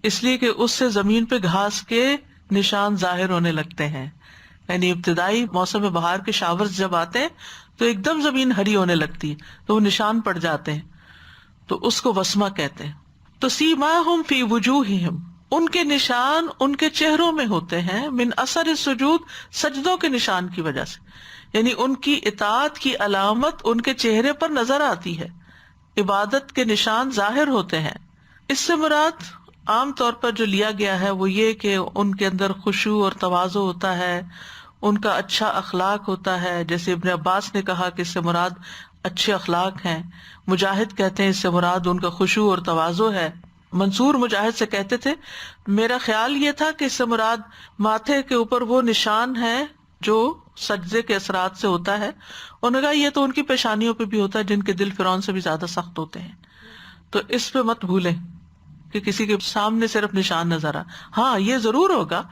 اس لیے کہ اس سے زمین پہ گھاس کے نشان ظاہر ہونے لگتے ہیں، یعنی ابتدائی موسم بہار کے شاورز جب آتے ہیں تو ایک دم زمین ہری ہونے لگتی ہے تو وہ نشان پڑ جاتے ہیں، تو اس کو وسمہ کہتے ہیں۔ تو سیماہم فی وجوہہم، ان کے نشان ان کے چہروں میں ہوتے ہیں، من اثر السجود، سجدوں کے نشان کی وجہ سے، یعنی ان کی اطاعت کی علامت ان کے چہرے پر نظر آتی ہے، عبادت کے نشان ظاہر ہوتے ہیں۔ اس سے مراد عام طور پر جو لیا گیا ہے وہ یہ کہ ان کے اندر خشوع اور تواضع ہوتا ہے، ان کا اچھا اخلاق ہوتا ہے، جیسے ابن عباس نے کہا کہ اس سے مراد اچھے اخلاق ہیں، مجاہد کہتے ہیں اس سے مراد ان کا خشوع اور تواضع ہے۔ منصور مجاہد سے کہتے تھے میرا خیال یہ تھا کہ اس سے مراد ماتھے کے اوپر وہ نشان ہے جو سجدے کے اثرات سے ہوتا ہے، انہوں نے کہا یہ تو ان کی پیشانیوں پہ بھی ہوتا ہے جن کے دل فرعون سے بھی زیادہ سخت ہوتے ہیں، تو اس پہ مت بھولیں کہ کسی کے سامنے صرف نشان نظر آ۔ ہاں یہ ضرور ہوگا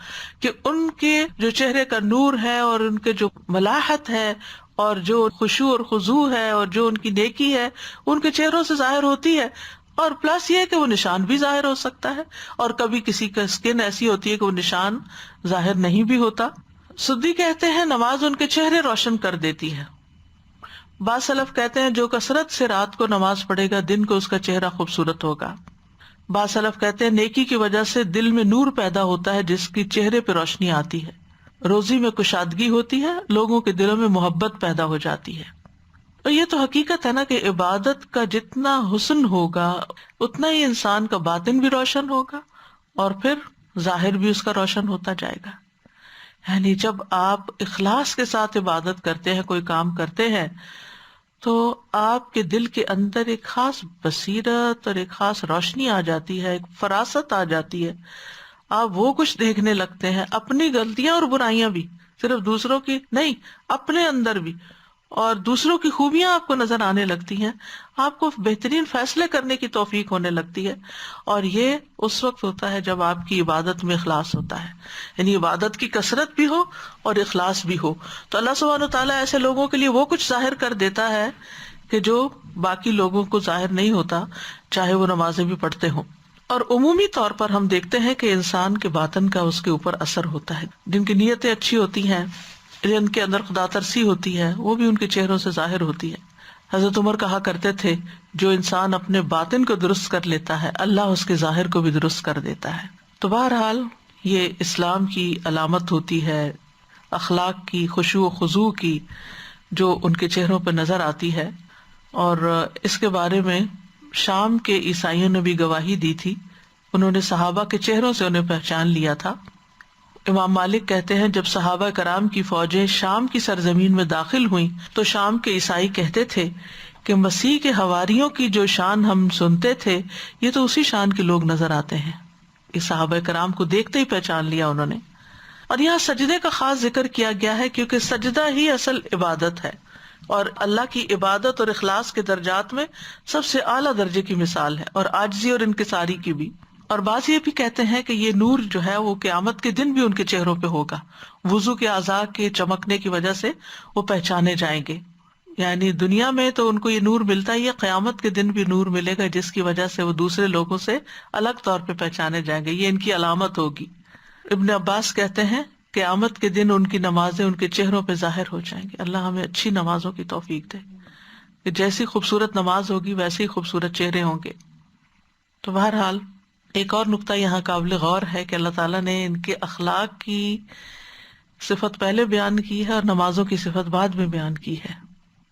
کہ ان کے جو چہرے کا نور ہے اور ان کے جو ملاحت ہے اور جو خشوع اور خضوع ہے اور جو ان کی نیکی ہے ان کے چہروں سے ظاہر ہوتی ہے، اور پلس یہ کہ وہ نشان بھی ظاہر ہو سکتا ہے، اور کبھی کسی کا اسکن ایسی ہوتی ہے کہ وہ نشان ظاہر نہیں بھی ہوتا۔ سدی کہتے ہیں نماز ان کے چہرے روشن کر دیتی ہے۔ بعض سلف کہتے ہیں جو کثرت سے رات کو نماز پڑھے گا دن کو اس کا چہرہ خوبصورت ہوگا۔ بعض سلف کہتے ہیں نیکی کی وجہ سے دل میں نور پیدا ہوتا ہے جس کی چہرے پہ روشنی آتی ہے، روزی میں کشادگی ہوتی ہے، لوگوں کے دلوں میں محبت پیدا ہو جاتی ہے۔ تو یہ تو حقیقت ہے نا کہ عبادت کا جتنا حسن ہوگا اتنا ہی انسان کا باطن بھی روشن ہوگا اور پھر ظاہر بھی اس کا روشن ہوتا جائے گا۔ یعنی جب آپ اخلاص کے ساتھ عبادت کرتے ہیں، کوئی کام کرتے ہیں، تو آپ کے دل کے اندر ایک خاص بصیرت اور ایک خاص روشنی آ جاتی ہے، ایک فراست آ جاتی ہے، آپ وہ کچھ دیکھنے لگتے ہیں، اپنی غلطیاں اور برائیاں بھی، صرف دوسروں کی نہیں، اپنے اندر بھی، اور دوسروں کی خوبیاں آپ کو نظر آنے لگتی ہیں، آپ کو بہترین فیصلے کرنے کی توفیق ہونے لگتی ہے، اور یہ اس وقت ہوتا ہے جب آپ کی عبادت میں اخلاص ہوتا ہے، یعنی عبادت کی کثرت بھی ہو اور اخلاص بھی ہو، تو اللہ سبحانہ و تعالیٰ ایسے لوگوں کے لیے وہ کچھ ظاہر کر دیتا ہے کہ جو باقی لوگوں کو ظاہر نہیں ہوتا، چاہے وہ نمازیں بھی پڑھتے ہوں۔ اور عمومی طور پر ہم دیکھتے ہیں کہ انسان کے باطن کا اس کے اوپر اثر ہوتا ہے، جن کی نیتیں اچھی ہوتی ہیں، جن کے اندر خدا ترسی ہوتی ہے، وہ بھی ان کے چہروں سے ظاہر ہوتی ہے۔ حضرت عمر کہا کرتے تھے جو انسان اپنے باطن کو درست کر لیتا ہے اللہ اس کے ظاہر کو بھی درست کر دیتا ہے۔ تو بہرحال یہ اسلام کی علامت ہوتی ہے، اخلاق کی، خشوع و خضوع کی، جو ان کے چہروں پہ نظر آتی ہے، اور اس کے بارے میں شام کے عیسائیوں نے بھی گواہی دی تھی، انہوں نے صحابہ کے چہروں سے انہیں پہچان لیا تھا۔ امام مالک کہتے ہیں جب صحابہ کرام کی فوجیں شام کی سرزمین میں داخل ہوئیں تو شام کے عیسائی کہتے تھے کہ مسیح کے حواریوں کی جو شان ہم سنتے تھے یہ تو اسی شان کے لوگ نظر آتے ہیں۔ یہ صحابہ کرام کو دیکھتے ہی پہچان لیا انہوں نے۔ اور یہاں سجدے کا خاص ذکر کیا گیا ہے کیونکہ سجدہ ہی اصل عبادت ہے، اور اللہ کی عبادت اور اخلاص کے درجات میں سب سے اعلیٰ درجے کی مثال ہے، اور عاجزی اور انکساری کی بھی۔ اور بعض یہ بھی کہتے ہیں کہ یہ نور جو ہے وہ قیامت کے دن بھی ان کے چہروں پہ ہوگا، وضو کے اعضاء کے چمکنے کی وجہ سے وہ پہچانے جائیں گے۔ یعنی دنیا میں تو ان کو یہ نور ملتا ہی ہے، قیامت کے دن بھی نور ملے گا جس کی وجہ سے وہ دوسرے لوگوں سے الگ طور پہ پہچانے جائیں گے، یہ ان کی علامت ہوگی۔ ابن عباس کہتے ہیں قیامت کے دن ان کی نمازیں ان کے چہروں پہ ظاہر ہو جائیں گے۔ اللہ ہمیں اچھی نمازوں کی توفیق دے کہ جیسی خوبصورت نماز ہوگی ویسے ہی خوبصورت چہرے ہوں گے۔ تو بہرحال ایک اور نقطہ یہاں قابل غور ہے کہ اللہ تعالیٰ نے ان کے اخلاق کی صفت پہلے بیان کی ہے اور نمازوں کی صفت بعد میں بیان کی ہے،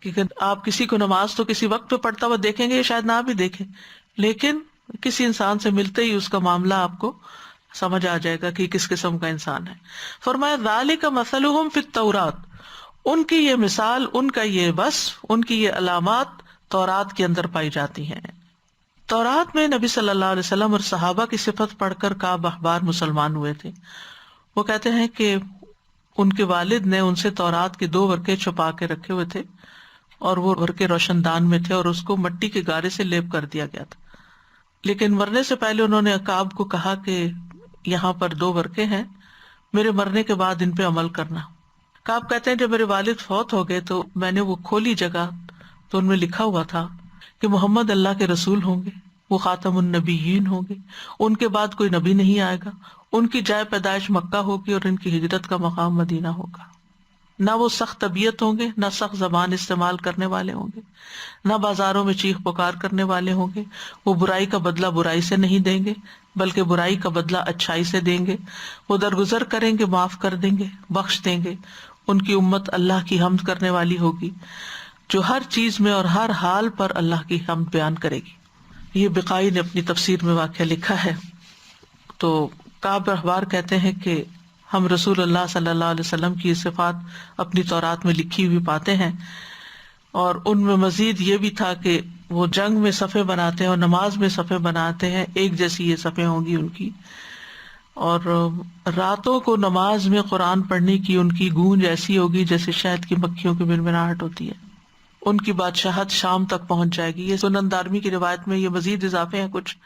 کیونکہ آپ کسی کو نماز تو کسی وقت پہ پڑھتا ہوا دیکھیں گے، شاید نہ بھی دیکھیں، لیکن کسی انسان سے ملتے ہی اس کا معاملہ آپ کو سمجھ آ جائے گا کہ کس قسم کا انسان ہے۔ فرمایا ذالک مثلہم فی التوراۃ، ان کی یہ مثال، ان کا یہ وصف، ان کی یہ علامات تورات کے اندر پائی جاتی ہیں۔ تورات میں نبی صلی اللہ علیہ وسلم اور صحابہ کی صفت پڑھ کر کعب احبار مسلمان ہوئے تھے. وہ کہتے ہیں کہ ان کے والد نے ان سے تورات کے 2 ورقے چھپا کے رکھے ہوئے تھے اور وہ ورقے روشن دان میں تھے اور اس کو مٹی کے گارے سے لیپ کر دیا گیا تھا. لیکن مرنے سے پہلے انہوں نے کعب کو کہا کہ یہاں پر 2 ورقے ہیں، میرے مرنے کے بعد ان پہ عمل کرنا. کعب کہتے ہیں جب میرے والد فوت ہو گئے تو میں نے وہ کھولی جگہ تو ان میں لکھا ہوا تھا کہ محمد اللہ کے رسول ہوں گے، وہ خاتم النبیین ہوں گے، ان کے بعد کوئی نبی نہیں آئے گا، ان کی جائے پیدائش مکہ ہوگی اور ان کی ہجرت کا مقام مدینہ ہوگا. نہ وہ سخت طبیعت ہوں گے، نہ سخت زبان استعمال کرنے والے ہوں گے، نہ بازاروں میں چیخ پکار کرنے والے ہوں گے. وہ برائی کا بدلہ برائی سے نہیں دیں گے بلکہ برائی کا بدلہ اچھائی سے دیں گے. وہ درگزر کریں گے، معاف کر دیں گے، بخش دیں گے. ان کی امت اللہ کی حمد کرنے والی ہوگی جو ہر چیز میں اور ہر حال پر اللہ کی حمد بیان کرے گی. یہ بقائی نے اپنی تفسیر میں واقعہ لکھا ہے. تو کعب احبار کہتے ہیں کہ ہم رسول اللہ صلی اللہ علیہ وسلم کی صفات اپنی تورات میں لکھی ہوئی پاتے ہیں، اور ان میں مزید یہ بھی تھا کہ وہ جنگ میں صفیں بناتے ہیں اور نماز میں صفیں بناتے ہیں، ایک جیسی یہ صفیں ہوں گی ان کی. اور راتوں کو نماز میں قرآن پڑھنے کی ان کی گونج ایسی ہوگی جیسے شہد کی مکھیوں کی بنبناہٹ ہوتی ہے. ان کی بادشاہت شام تک پہنچ جائے گی. یہ سنن دارمی کی روایت میں یہ مزید اضافے ہیں کچھ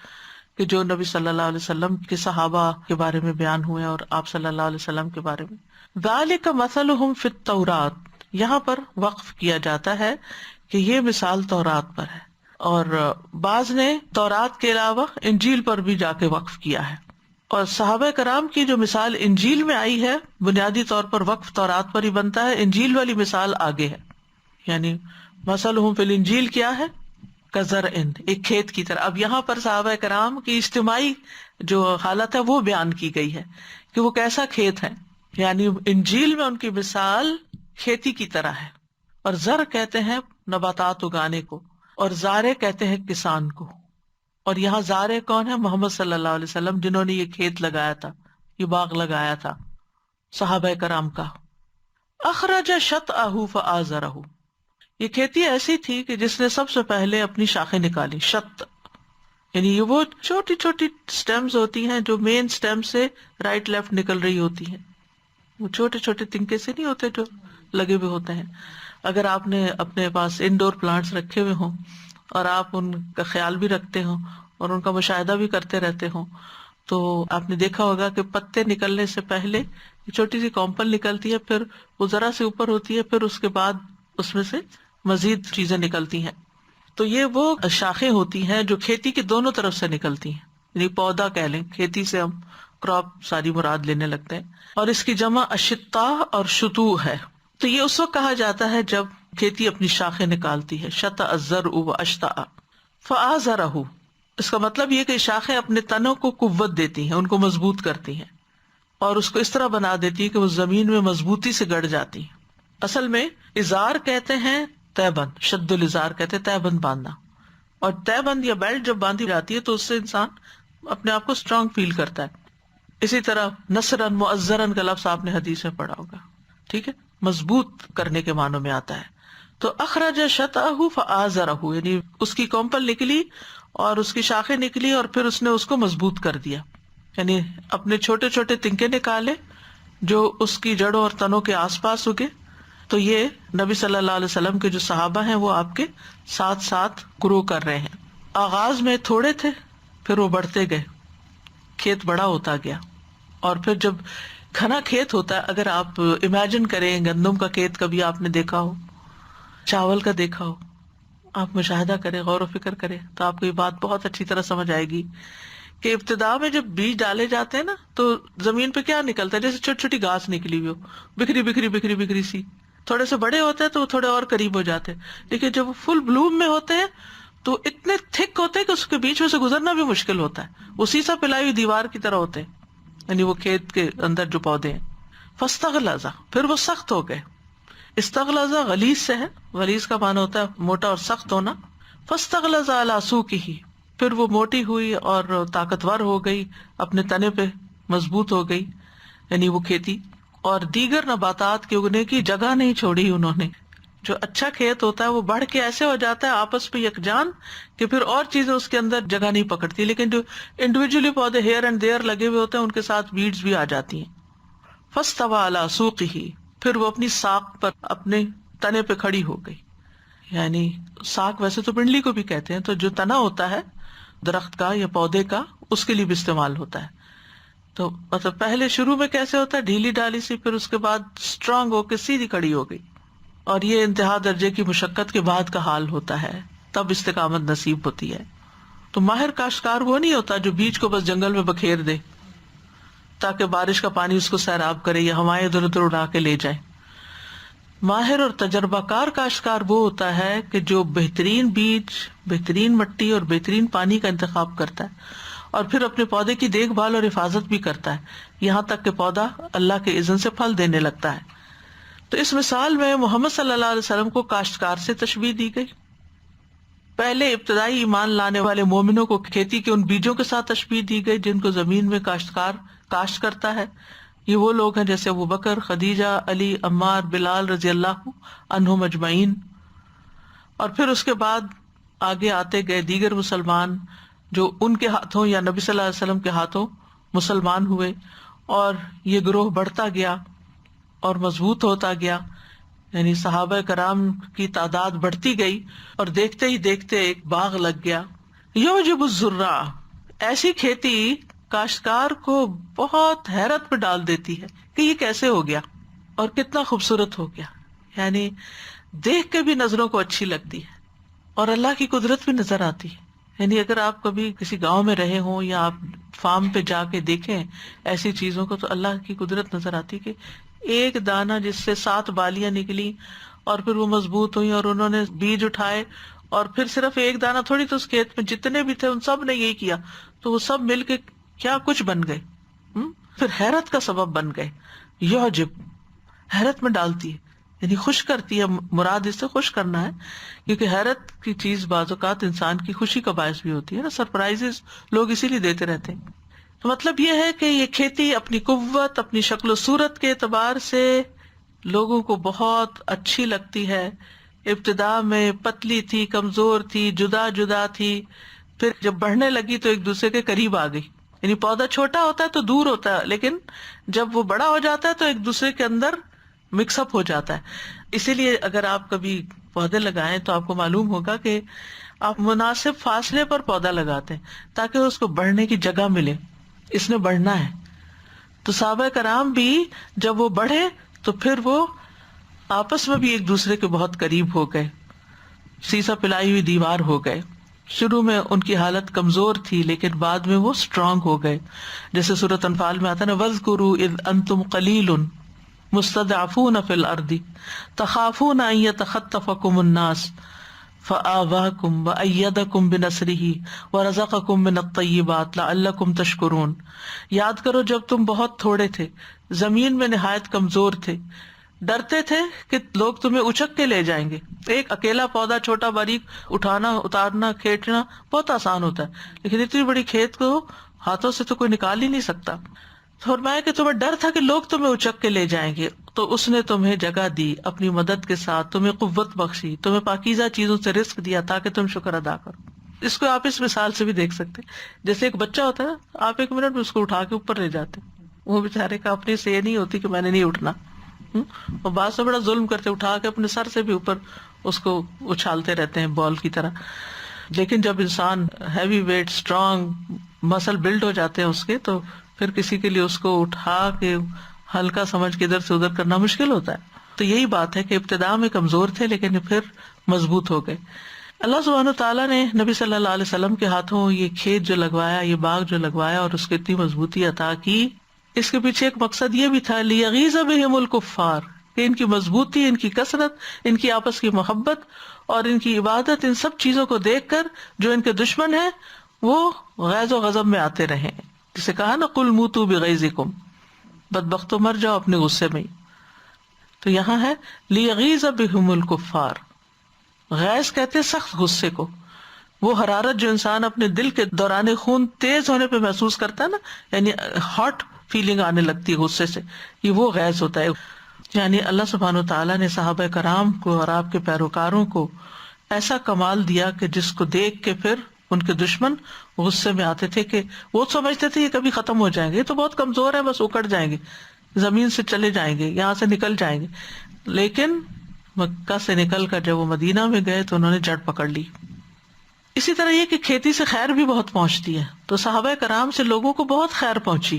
کہ جو نبی صلی اللہ علیہ وسلم کے صحابہ کے بارے میں بیان ہوئے اور آپ صلی اللہ علیہ وسلم کے بارے میں. ذالک مثلہم فی التوراۃ، یہاں پر وقف کیا جاتا ہے کہ یہ مثال تورات پر ہے، اور بعض نے تورات کے علاوہ انجیل پر بھی جا کے وقف کیا ہے. اور صحابہ کرام کی جو مثال انجیل میں آئی ہے بنیادی طور پر وقف تورات پر ہی بنتا ہے، انجیل والی مثال آگے ہے. یعنی مثلہم فی الانجیل کیا ہے؟ کزرع، ایک کھیت کی طرح. اب یہاں پر صحابہ کرام کی اجتماعی جو حالت ہے وہ بیان کی گئی ہے کہ وہ کیسا کھیت ہے. یعنی انجیل میں ان کی مثال کھیتی کی طرح ہے، اور زر کہتے ہیں نباتات اگانے کو، اور زارع کہتے ہیں کسان کو. اور یہاں زارع کون ہے؟ محمد صلی اللہ علیہ وسلم، جنہوں نے یہ کھیت لگایا تھا، یہ باغ لگایا تھا صحابہ کرام کا. اخرج شطأہ فآزرہ، یہ کھیتی ایسی تھی کہ جس نے سب سے پہلے اپنی شاخیں نکالی. شط یعنی یہ وہ چھوٹی چھوٹی سٹیمز ہوتی ہیں جو مین سٹیم سے رائٹ لیفٹ نکل رہی ہوتی ہیں. وہ چھوٹے چھوٹے تنکے سے نہیں ہوتے جو لگے ہوئے ہوتے ہیں. اگر آپ نے اپنے پاس انڈور پلانٹس رکھے ہوئے ہوں اور آپ ان کا خیال بھی رکھتے ہوں اور ان کا مشاہدہ بھی کرتے رہتے ہوں تو آپ نے دیکھا ہوگا کہ پتے نکلنے سے پہلے چھوٹی سی کمپل نکلتی ہے، پھر وہ ذرا سے اوپر ہوتی ہے، پھر اس کے بعد اس میں سے مزید چیزیں نکلتی ہیں. تو یہ وہ شاخیں ہوتی ہیں جو کھیتی کے دونوں طرف سے نکلتی ہیں. یعنی پودا کہہ لیں، کھیتی سے ہم کراپ ساری مراد لینے لگتے ہیں. اور اس کی جمع اشتا اور شتو ہے. تو یہ اس وقت کہا جاتا ہے جب کھیتی اپنی شاخیں نکالتی ہے. شطأ الزرع واشتأ فآزرہ، اس کا مطلب یہ کہ شاخیں اپنے تنوں کو قوت دیتی ہیں، ان کو مضبوط کرتی ہیں اور اس کو اس طرح بنا دیتی ہیں کہ وہ زمین میں مضبوطی سے گڑ جاتی ہیں. اصل میں ازار کہتے ہیں تہبند، شد الازار کہتے ہیں تہبند باندھنا. اور تہبند یا بیلٹ جب باندھی جاتی ہے تو اس سے انسان اپنے آپ کو اسٹرانگ فیل کرتا ہے. اسی طرح نصرن معزرن کا لفظ آپ نے حدیث میں پڑھا ہوگا، ٹھیک ہے، مضبوط کرنے کے معنوں میں آتا ہے. تو اخرج شطأہ فآزرہ، یعنی اس کی کومپل نکلی اور اس کی شاخیں نکلی اور پھر اس نے اس کو مضبوط کر دیا. یعنی اپنے چھوٹے چھوٹے تنکے نکالے جو اس کی جڑوں اور تنوں کے آس پاس اگے. تو یہ نبی صلی اللہ علیہ وسلم کے جو صحابہ ہیں وہ آپ کے ساتھ ساتھ گرو کر رہے ہیں. آغاز میں تھوڑے تھے، پھر وہ بڑھتے گئے، کھیت بڑا ہوتا گیا. اور پھر جب گھنا کھیت ہوتا ہے، اگر آپ امیجن کریں گندم کا کھیت کبھی آپ نے دیکھا ہو، چاول کا دیکھا ہو، آپ مشاہدہ کریں، غور و فکر کریں تو آپ کو یہ بات بہت اچھی طرح سمجھ آئے گی کہ ابتدا میں جب بیج ڈالے جاتے ہیں نا تو زمین پہ کیا نکلتا ہے؟ جیسے چھوٹی چھوٹی گھاس نکلی ہوئی ہو، بکھری بکھری بکھری بکھری سی. تھوڑے سے بڑے ہوتے ہیں تو وہ تھوڑے اور قریب ہو جاتے ہیں، لیکن جب وہ فل بلوم میں ہوتے ہیں تو اتنے تھک ہوتے ہیں کہ اس کے بیچ میں سے گزرنا بھی مشکل ہوتا ہے. وہ سیسا پلائی ہوئی دیوار کی طرح ہوتے ہیں، یعنی وہ کھیت کے اندر جو پودے ہیں. فاستغلظ، پھر وہ سخت ہو گئے. استغلظ غلیظ سے ہے، غلیظ کا معنی ہوتا ہے موٹا اور سخت ہونا. فاستغلظ علی سوقہ، پھر وہ موٹی ہوئی اور طاقتور ہو گئی، اپنے تنے پہ مضبوط ہو گئی، یعنی وہ کھیتی. اور دیگر نباتات کے اگنے کی جگہ نہیں چھوڑی انہوں نے. جو اچھا کھیت ہوتا ہے وہ بڑھ کے ایسے ہو جاتا ہے آپس پہ یکجان کہ پھر اور چیزیں اس کے اندر جگہ نہیں پکڑتی، لیکن جو انڈیویجلی پودے ہیئر اینڈ دیئر لگے ہوئے ہوتے ہیں ان کے ساتھ ویڈز بھی آ جاتی ہیں. فاستوى على سوقه، پھر وہ اپنی ساق پر اپنے تنے پہ کھڑی ہو گئی. یعنی ساق ویسے تو پنڈلی کو بھی کہتے ہیں، تو جو تنا ہوتا ہے درخت کا یا پودے کا اس کے لیے بھی استعمال ہوتا ہے. تو مطلب پہلے شروع میں کیسے ہوتا ہے ڈھیلی ڈالی سی، پھر اس کے بعد اسٹرانگ ہو کے سیدھی کھڑی ہو گئی. اور یہ انتہا درجے کی مشقت کے بعد کا حال ہوتا ہے، تب استقامت نصیب ہوتی ہے. تو ماہر کاشتکار وہ نہیں ہوتا جو بیج کو بس جنگل میں بکھیر دے تاکہ بارش کا پانی اس کو سیراب کرے یا ہوائیں ادھر ادھر اڑا کے لے جائیں. ماہر اور تجربہ کار کاشتکار وہ ہوتا ہے کہ جو بہترین بیج، بہترین مٹی اور بہترین پانی کا انتخاب کرتا ہے اور پھر اپنے پودے کی دیکھ بھال اور حفاظت بھی کرتا ہے یہاں تک کہ پودا اللہ کے اذن سے پھل دینے لگتا ہے. تو اس مثال میں محمد صلی اللہ علیہ وسلم کو کاشتکار سے تشبیہ دی گئی. پہلے ابتدائی ایمان لانے والے مومنوں کو کھیتی کے ان بیجوں کے ساتھ تشبیہ دی گئی جن کو زمین میں کاشتکار کاشت کرتا ہے. یہ وہ لوگ ہیں جیسے ابو بکر، خدیجہ، علی، عمار، بلال رضی اللہ عنہم اجمعین. اور پھر اس کے بعد آگے آتے گئے دیگر مسلمان جو ان کے ہاتھوں یا نبی صلی اللہ علیہ وسلم کے ہاتھوں مسلمان ہوئے، اور یہ گروہ بڑھتا گیا اور مضبوط ہوتا گیا. یعنی صحابہ کرام کی تعداد بڑھتی گئی اور دیکھتے ہی دیکھتے ایک باغ لگ گیا. یعجب الزراع، ایسی کھیتی کاشتکار کو بہت حیرت میں ڈال دیتی ہے کہ یہ کیسے ہو گیا اور کتنا خوبصورت ہو گیا. یعنی دیکھ کے بھی نظروں کو اچھی لگتی ہے اور اللہ کی قدرت بھی نظر آتی ہے. یعنی اگر آپ کبھی کسی گاؤں میں رہے ہوں یا آپ فارم پہ جا کے دیکھیں ایسی چیزوں کو، تو اللہ کی قدرت نظر آتی کہ ایک دانہ جس سے 7 بالیاں نکلی اور پھر وہ مضبوط ہوئی اور انہوں نے بیج اٹھائے، اور پھر صرف ایک دانہ تھوڑی، تو اس کھیت میں جتنے بھی تھے ان سب نے یہی کیا، تو وہ سب مل کے کیا کچھ بن گئے، پھر حیرت کا سبب بن گئے. یعجب، حیرت میں ڈالتی ہے، یعنی خوش کرتی ہے. مراد اس سے خوش کرنا ہے، کیونکہ حیرت کی چیز بعض اوقات انسان کی خوشی کا باعث بھی ہوتی ہے نا. سرپرائزز لوگ اسی لیے دیتے رہتے ہیں. تو مطلب یہ ہے کہ یہ کھیتی اپنی قوت، اپنی شکل و صورت کے اعتبار سے لوگوں کو بہت اچھی لگتی ہے. ابتدا میں پتلی تھی، کمزور تھی، جدا جدا تھی، پھر جب بڑھنے لگی تو ایک دوسرے کے قریب آ گئی. یعنی پودا چھوٹا ہوتا ہے تو دور ہوتا ہے، لیکن جب وہ بڑا ہو جاتا ہے تو ایک دوسرے کے اندر مکس اپ ہو جاتا ہے. اسی لیے اگر آپ کبھی پودے لگائیں تو آپ کو معلوم ہوگا کہ آپ مناسب فاصلے پر پودا لگاتے ہیں تاکہ اس کو بڑھنے کی جگہ ملے. اس نے بڑھنا ہے. تو صحابہ کرام بھی جب وہ بڑھے تو پھر وہ آپس میں بھی ایک دوسرے کے بہت قریب ہو گئے، سیسا پلائی ہوئی دیوار ہو گئے. شروع میں ان کی حالت کمزور تھی لیکن بعد میں وہ اسٹرانگ ہو گئے. جیسے سورۃ انفال میں آتا ہے نا، وَاذْكُرُوا إِذْ أَنْتُمْ قَلِيلٌ مُسْتَضْعَفُونَ فِي الْأَرْضِ تَخَافُونَ أَنْ يَتَخَطَّفَكُمُ النَّاسُ فَآوَاكُمْ وَأَيَّدَكُمْ بِنَصْرِهِ وَرَزَقَكُمْ مِنَ الطَّيِّبَاتِ لَعَلَّكُمْ تَشْكُرُونَ. یاد کرو جب تم بہت تھوڑے تھے، زمین میں نہایت کمزور تھے، ڈرتے تھے کہ لوگ تمہیں اچک کے لے جائیں گے. ایک اکیلا پودا چھوٹا باریک اٹھانا، اتارنا، کھینچنا بہت آسان ہوتا ہے، لیکن اتنی بڑی کھیت کو ہاتھوں سے تو کوئی نکال ہی نہیں سکتا. فرمایا کہ تمہیں ڈر تھا کہ لوگ تمہیں اچک کے لے جائیں گے، تو اس نے تمہیں جگہ دی اپنی مدد کے ساتھ، تمہیں قوت بخشی، تمہیں پاکیزہ چیزوں سے رزق دیا تاکہ تم شکر ادا کرو. اس کو آپ اس مثال سے بھی دیکھ سکتے، جیسے ایک بچہ ہوتا ہے نا، آپ 1 منٹ میں اس کو اٹھا کے اوپر لے جاتے، وہ بےچارے کا اپنے سے یہ نہیں ہوتی کہ میں نے نہیں اٹھنا، اور بعض سے بڑا ظلم کرتے، اٹھا کے اپنے سر سے بھی اوپر اس کو اچھالتے رہتے ہیں بال کی طرح. لیکن جب انسان ہیوی ویٹ، اسٹرانگ مسل بلڈ ہو جاتے ہیں اس کے، تو پھر کسی کے لیے اس کو اٹھا کے ہلکا سمجھ کے ادھر سے ادھر کرنا مشکل ہوتا ہے. تو یہی بات ہے کہ ابتدا میں کمزور تھے لیکن پھر مضبوط ہو گئے. اللہ سبحانہ تعالیٰ نے نبی صلی اللہ علیہ وسلم کے ہاتھوں یہ کھیت جو لگوایا، یہ باغ جو لگوایا اور اس کو اتنی مضبوطی عطا کی، اس کے پیچھے ایک مقصد یہ بھی تھا، لیغیظ بہم الکفار، کہ ان کی مضبوطی، ان کی کثرت، ان کی آپس کی محبت اور ان کی عبادت، ان سب چیزوں کو دیکھ کر جو ان کے دشمن ہیں وہ غیظ و غضب میں آتے رہیں. جسے کہا نا، قل موتوا بغیظکم، بدبختو مر جاؤ اپنے غصے میں. تو یہاں ہے لیغیظ بہم الکفار. غیظ کہتے سخت غصے کو، وہ حرارت جو انسان اپنے دل کے دوران خون تیز ہونے پہ محسوس کرتا ہے نا، یعنی ہاٹ فیلنگ آنے لگتی ہے غصے سے، یہ وہ غیظ ہوتا ہے. یعنی اللہ سبحانہ تعالیٰ نے صحابہ کرام کو اور آپ کے پیروکاروں کو ایسا کمال دیا کہ جس کو دیکھ کے پھر ان کے دشمن غصے میں آتے تھے کہ وہ سمجھتے تھے یہ کبھی ختم ہو جائیں گے، یہ تو بہت کمزور ہے، بس اکڑ جائیں گے، زمین سے چلے جائیں گے، یہاں سے نکل جائیں گے. لیکن مکہ سے نکل کر جب وہ مدینہ میں گئے تو انہوں نے جڑ پکڑ لی. اسی طرح یہ کہ کھیتی سے خیر بھی بہت پہنچتی ہے، تو صحابہ کرام سے لوگوں کو بہت خیر پہنچی،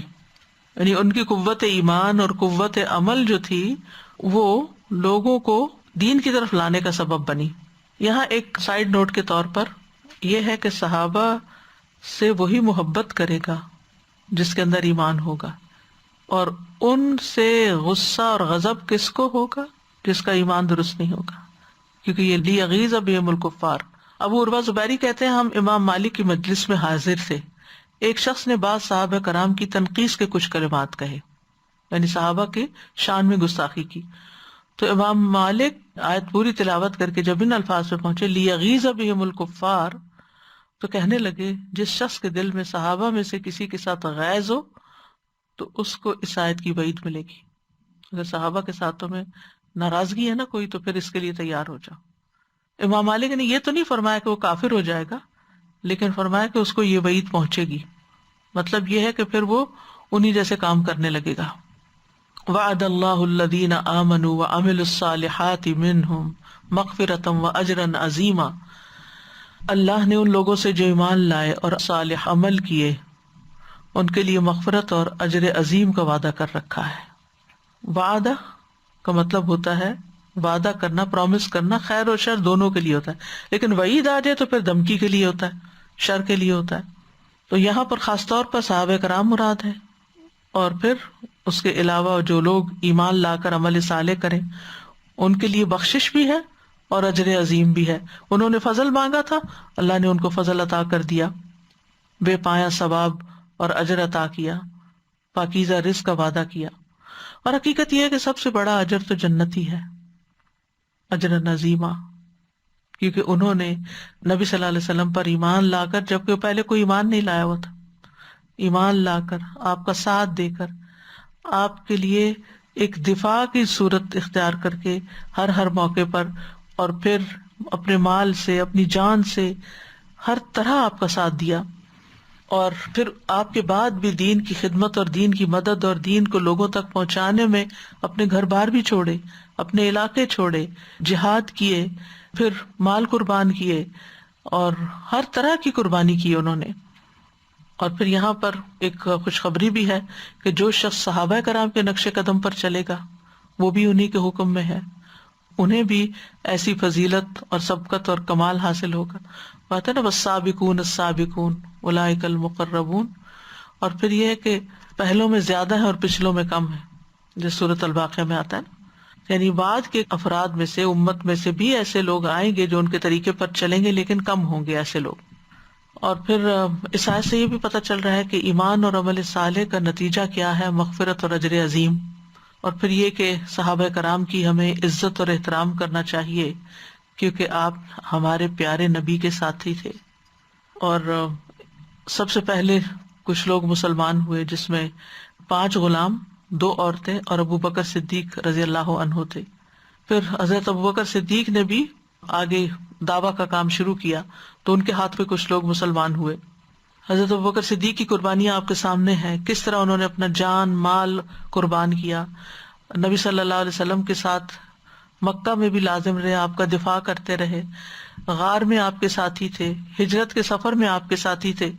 یعنی ان کی قوت ایمان اور قوت عمل جو تھی وہ لوگوں کو دین کی طرف لانے کا سبب بنی. یہاں ایک سائیڈ نوٹ کے طور پر یہ ہے کہ صحابہ سے وہی محبت کرے گا جس کے اندر ایمان ہوگا، اور ان سے غصہ اور غضب کس کو ہوگا؟ جس کا ایمان درست نہیں ہوگا، کیونکہ یہ لیغیظ بہم الکفار. ابو عروہ زبیری کہتے ہیں ہم امام مالک کی مجلس میں حاضر تھے، ایک شخص نے بعض صحابہ کرام کی تنقیص کے کچھ کلمات کہے، یعنی صحابہ کے شان میں گستاخی کی. تو امام مالک آیت پوری تلاوت کر کے جب ان الفاظ پہ پہنچے لیغیظ بہم الکفار، تو کہنے لگے جس شخص کے دل میں صحابہ میں سے کسی کے ساتھ غیظ ہو تو اس کو اس آیت کی وعید ملے گی. اگر صحابہ کے ساتھ تمہیں ناراضگی ہے نا کوئی، تو پھر اس کے لیے تیار ہو جاؤ. امام مالک نے یہ تو نہیں فرمایا کہ وہ کافر ہو جائے گا، لیکن فرمایا کہ اس کو یہ وعید پہنچے گی. مطلب یہ ہے کہ پھر وہ انہی جیسے کام کرنے لگے گا. وعد اللہ الذین آمنوا وعملوا الصالحات منہم مغفرۃ واجرا عظیما، اللہ نے ان لوگوں سے جو ایمان لائے اور صالح عمل کیے ان کے لیے مغفرت اور اجر عظیم کا وعدہ کر رکھا ہے. وعدہ کا مطلب ہوتا ہے وعدہ کرنا، پرومس کرنا، خیر اور شر دونوں کے لیے ہوتا ہے، لیکن وعید آ جائے تو پھر دھمکی کے لیے ہوتا ہے، شر کے لیے ہوتا ہے. تو یہاں پر خاص طور پر صحابہ کرام مراد ہے، اور پھر اس کے علاوہ جو لوگ ایمان لا کر عمل صالح کریں ان کے لیے بخشش بھی ہے اور اجر عظیم بھی ہے. انہوں نے فضل مانگا تھا، اللہ نے ان کو فضل عطا کر دیا، بے پایا ثواب اور اجر عطا کیا، پاکیزہ رزق کا وعدہ کیا. اور حقیقت یہ ہے کہ سب سے بڑا اجر تو جنت ہی ہے، اجر عظیمہ، کیونکہ انہوں نے نبی صلی اللہ علیہ وسلم پر ایمان لا کر، جبکہ پہلے کوئی ایمان نہیں لایا ہوا تھا، ایمان لا کر آپ کا ساتھ دے کر آپ کے لیے ایک دفاع کی صورت اختیار کر کے ہر موقع پر، اور پھر اپنے مال سے، اپنی جان سے، ہر طرح آپ کا ساتھ دیا. اور پھر آپ کے بعد بھی دین کی خدمت اور دین کی مدد اور دین کو لوگوں تک پہنچانے میں اپنے گھر بار بھی چھوڑے، اپنے علاقے چھوڑے، جہاد کیے، پھر مال قربان کیے، اور ہر طرح کی قربانی کی انہوں نے. اور پھر یہاں پر ایک خوشخبری بھی ہے کہ جو شخص صحابہ کرام کے نقش قدم پر چلے گا وہ بھی انہی کے حکم میں ہے، انہیں بھی ایسی فضیلت اور سبقت اور کمال حاصل ہوگا. بات ہے نا والسابقون السابقون اولئک المقربون. اور پھر یہ ہے کہ پہلوں میں زیادہ ہے اور پچھلوں میں کم ہے، جس سورۃ الواقعہ میں آتا ہے نا، یعنی بعد کے افراد میں سے، امت میں سے بھی ایسے لوگ آئیں گے جو ان کے طریقے پر چلیں گے، لیکن کم ہوں گے ایسے لوگ. اور پھر اس آیت سے یہ بھی پتہ چل رہا ہے کہ ایمان اور عمل صالح کا نتیجہ کیا ہے، مغفرت اور اجر عظیم. اور پھر یہ کہ صحابہ کرام کی ہمیں عزت اور احترام کرنا چاہیے، کیونکہ آپ ہمارے پیارے نبی کے ساتھی تھے. اور سب سے پہلے کچھ لوگ مسلمان ہوئے جس میں 5 غلام، 2 عورتیں اور ابو بکر صدیق رضی اللہ عنہ تھے. پھر حضرت ابو بکر صدیق نے بھی آگے دعویٰ کا کام شروع کیا تو ان کے ہاتھ پہ کچھ لوگ مسلمان ہوئے. حضرت ابو بکر صدیق کی قربانیاں آپ کے سامنے ہیں، کس طرح انہوں نے اپنا جان مال قربان کیا، نبی صلی اللہ علیہ وسلم کے ساتھ مکہ میں بھی لازم رہے، آپ کا دفاع کرتے رہے، غار میں آپ کے ساتھی تھے، ہجرت کے سفر میں آپ کے ساتھی تھے،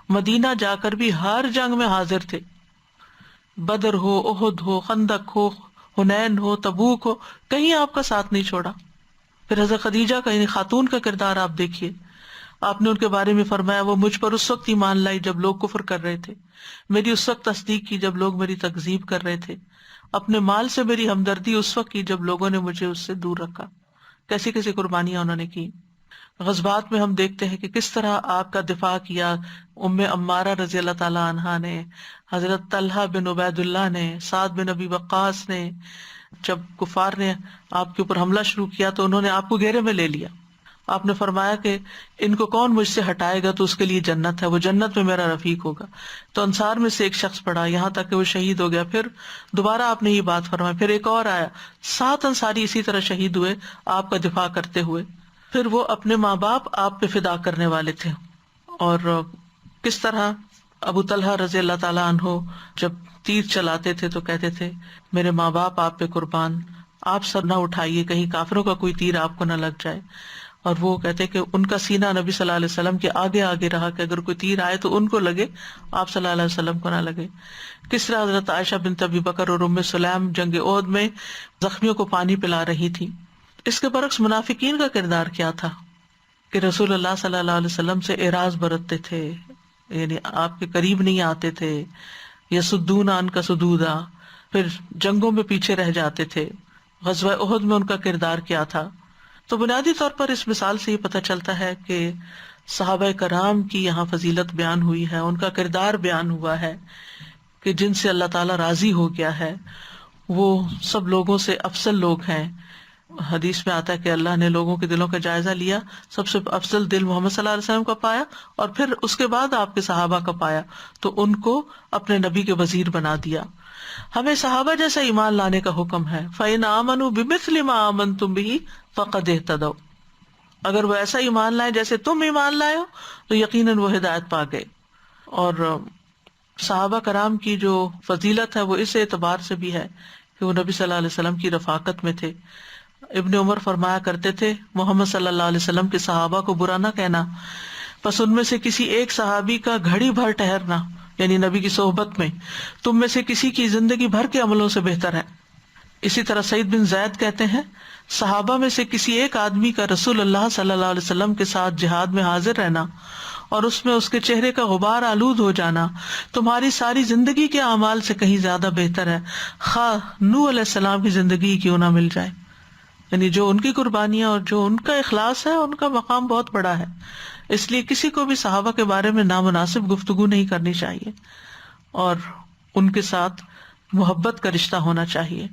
مدینہ جا کر بھی ہر جنگ میں حاضر تھے، بدر ہو، احد ہو، خندق ہو، حنین ہو، تبوک ہو، کہیں آپ کا ساتھ نہیں چھوڑا. پھر حضرت خدیجہ کا، یعنی خاتون کا کردار آپ دیکھیے، آپ نے ان کے بارے میں فرمایا وہ مجھ پر اس وقت ایمان لائی جب لوگ کفر کر رہے تھے، میری اس وقت تصدیق کی جب لوگ میری تکذیب کر رہے تھے، اپنے مال سے میری ہمدردی اس وقت کی جب لوگوں نے مجھے اس سے دور رکھا. کیسی کیسی قربانیاں انہوں نے کی. غزوات میں ہم دیکھتے ہیں کہ کس طرح آپ کا دفاع کیا ام عمارہ رضی اللہ تعالی عنہا نے، حضرت طلحہ بن عبید اللہ نے، سعد بن ابی وقاص نے. جب کفار نے آپ کے اوپر حملہ شروع کیا تو انہوں نے آپ کو گھیرے میں لے لیا، آپ نے فرمایا کہ ان کو کون مجھ سے ہٹائے گا تو اس کے لیے جنت ہے، وہ جنت میں میرا رفیق ہوگا. تو انصار میں سے ایک شخص پڑا یہاں تک کہ وہ شہید ہو گیا. پھر دوبارہ آپ نے یہ بات فرمائی. پھر ایک اور آیا، 7 انصاری اسی طرح شہید ہوئے آپ کا دفاع کرتے ہوئے. پھر وہ اپنے ماں باپ آپ پہ فدا کرنے والے تھے. اور کس طرح ابو طلحہ رضی اللہ تعالیٰ عنہ جب تیر چلاتے تھے تو کہتے تھے میرے ماں باپ آپ پہ قربان، آپ سر نہ اٹھائیے کہیں کافروں کا کوئی تیر آپ کو نہ لگ جائے. اور وہ کہتے کہ ان کا سینہ نبی صلی اللہ علیہ وسلم کے آگے آگے رہا کہ اگر کوئی تیر آئے تو ان کو لگے، آپ صلی اللہ علیہ وسلم کو نہ لگے. کس طرح حضرت عائشہ بنت ابی بکر اور ام سلیم جنگ احد میں زخمیوں کو پانی پلا رہی تھی. اس کے برعکس منافقین کا کردار کیا تھا کہ رسول اللہ صلی اللہ علیہ وسلم سے اعراض برتتے تھے، یعنی آپ کے قریب نہیں آتے تھے. یصدون عنک صدودا، پھر جنگوں میں پیچھے رہ جاتے تھے. غزوہ احد میں ان کا کردار کیا تھا. تو بنیادی طور پر اس مثال سے یہ پتہ چلتا ہے کہ صحابہ کرام کی یہاں فضیلت بیان ہوئی ہے، ان کا کردار بیان ہوا ہے کہ جن سے اللہ تعالیٰ راضی ہو گیا ہے وہ سب لوگوں سے افضل لوگ ہیں. حدیث میں آتا ہے کہ اللہ نے لوگوں کے دلوں کا جائزہ لیا، سب سے افضل دل محمد صلی اللہ علیہ وسلم کا پایا اور پھر اس کے بعد آپ کے صحابہ کا پایا تو ان کو اپنے نبی کے وزیر بنا دیا. ہمیں صحابہ جیسا ایمان لانے کا حکم ہے. فَإِنْ آمَنُوا بِمِثْلِ مَا آمَنْتُمْ بِهِ فَقَدْ اهْتَدَوْا، اگر وہ ایسا ایمان لائے جیسے تم ایمان لائے ہو تو یقیناً وہ ہدایت پا گئے. اور صحابہ کرام کی جو فضیلت ہے وہ اس اعتبار سے بھی ہے کہ وہ نبی صلی اللہ علیہ وسلم کی رفاقت میں تھے. ابن عمر فرمایا کرتے تھے محمد صلی اللہ علیہ وسلم کے صحابہ کو برا نہ کہنا، پس ان میں سے کسی ایک صحابی کا گھڑی بھر ٹھہرنا یعنی نبی کی صحبت میں تم میں سے کسی کی زندگی بھر کے عملوں سے بہتر ہے. اسی طرح سعید بن زید کہتے ہیں صحابہ میں سے کسی ایک آدمی کا رسول اللہ صلی اللہ علیہ وسلم کے ساتھ جہاد میں حاضر رہنا اور اس میں اس کے چہرے کا غبار آلود ہو جانا تمہاری ساری زندگی کے اعمال سے کہیں زیادہ بہتر ہے، خواہ نوح علیہ السلام کی زندگی کیوں نہ مل جائے. یعنی جو ان کی قربانیاں اور جو ان کا اخلاص ہے ان کا مقام بہت بڑا ہے. اس لیے کسی کو بھی صحابہ کے بارے میں نامناسب گفتگو نہیں کرنی چاہیے اور ان کے ساتھ محبت کا رشتہ ہونا چاہیے،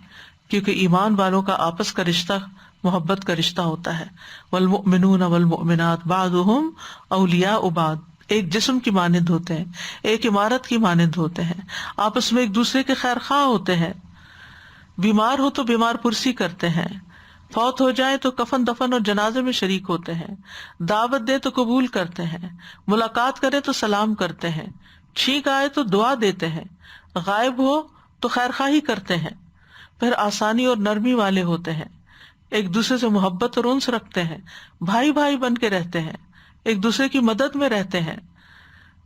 کیونکہ ایمان والوں کا آپس کا رشتہ محبت کا رشتہ ہوتا ہے. والمؤمنون والمؤمنات بعضهم اولیاء بعض، ایک جسم کی مانند ہوتے ہیں، ایک عمارت کی مانند ہوتے ہیں، آپس میں ایک دوسرے کے خیر خواہ ہوتے ہیں. بیمار ہو تو بیمار پرسی کرتے ہیں، فوت ہو جائے تو کفن دفن اور جنازے میں شریک ہوتے ہیں، دعوت دے تو قبول کرتے ہیں، ملاقات کرے تو سلام کرتے ہیں، چھینک آئے تو دعا دیتے ہیں، غائب ہو تو خیر خواہی کرتے ہیں، پھر آسانی اور نرمی والے ہوتے ہیں، ایک دوسرے سے محبت اور انس رکھتے ہیں، بھائی بھائی بن کے رہتے ہیں، ایک دوسرے کی مدد میں رہتے ہیں،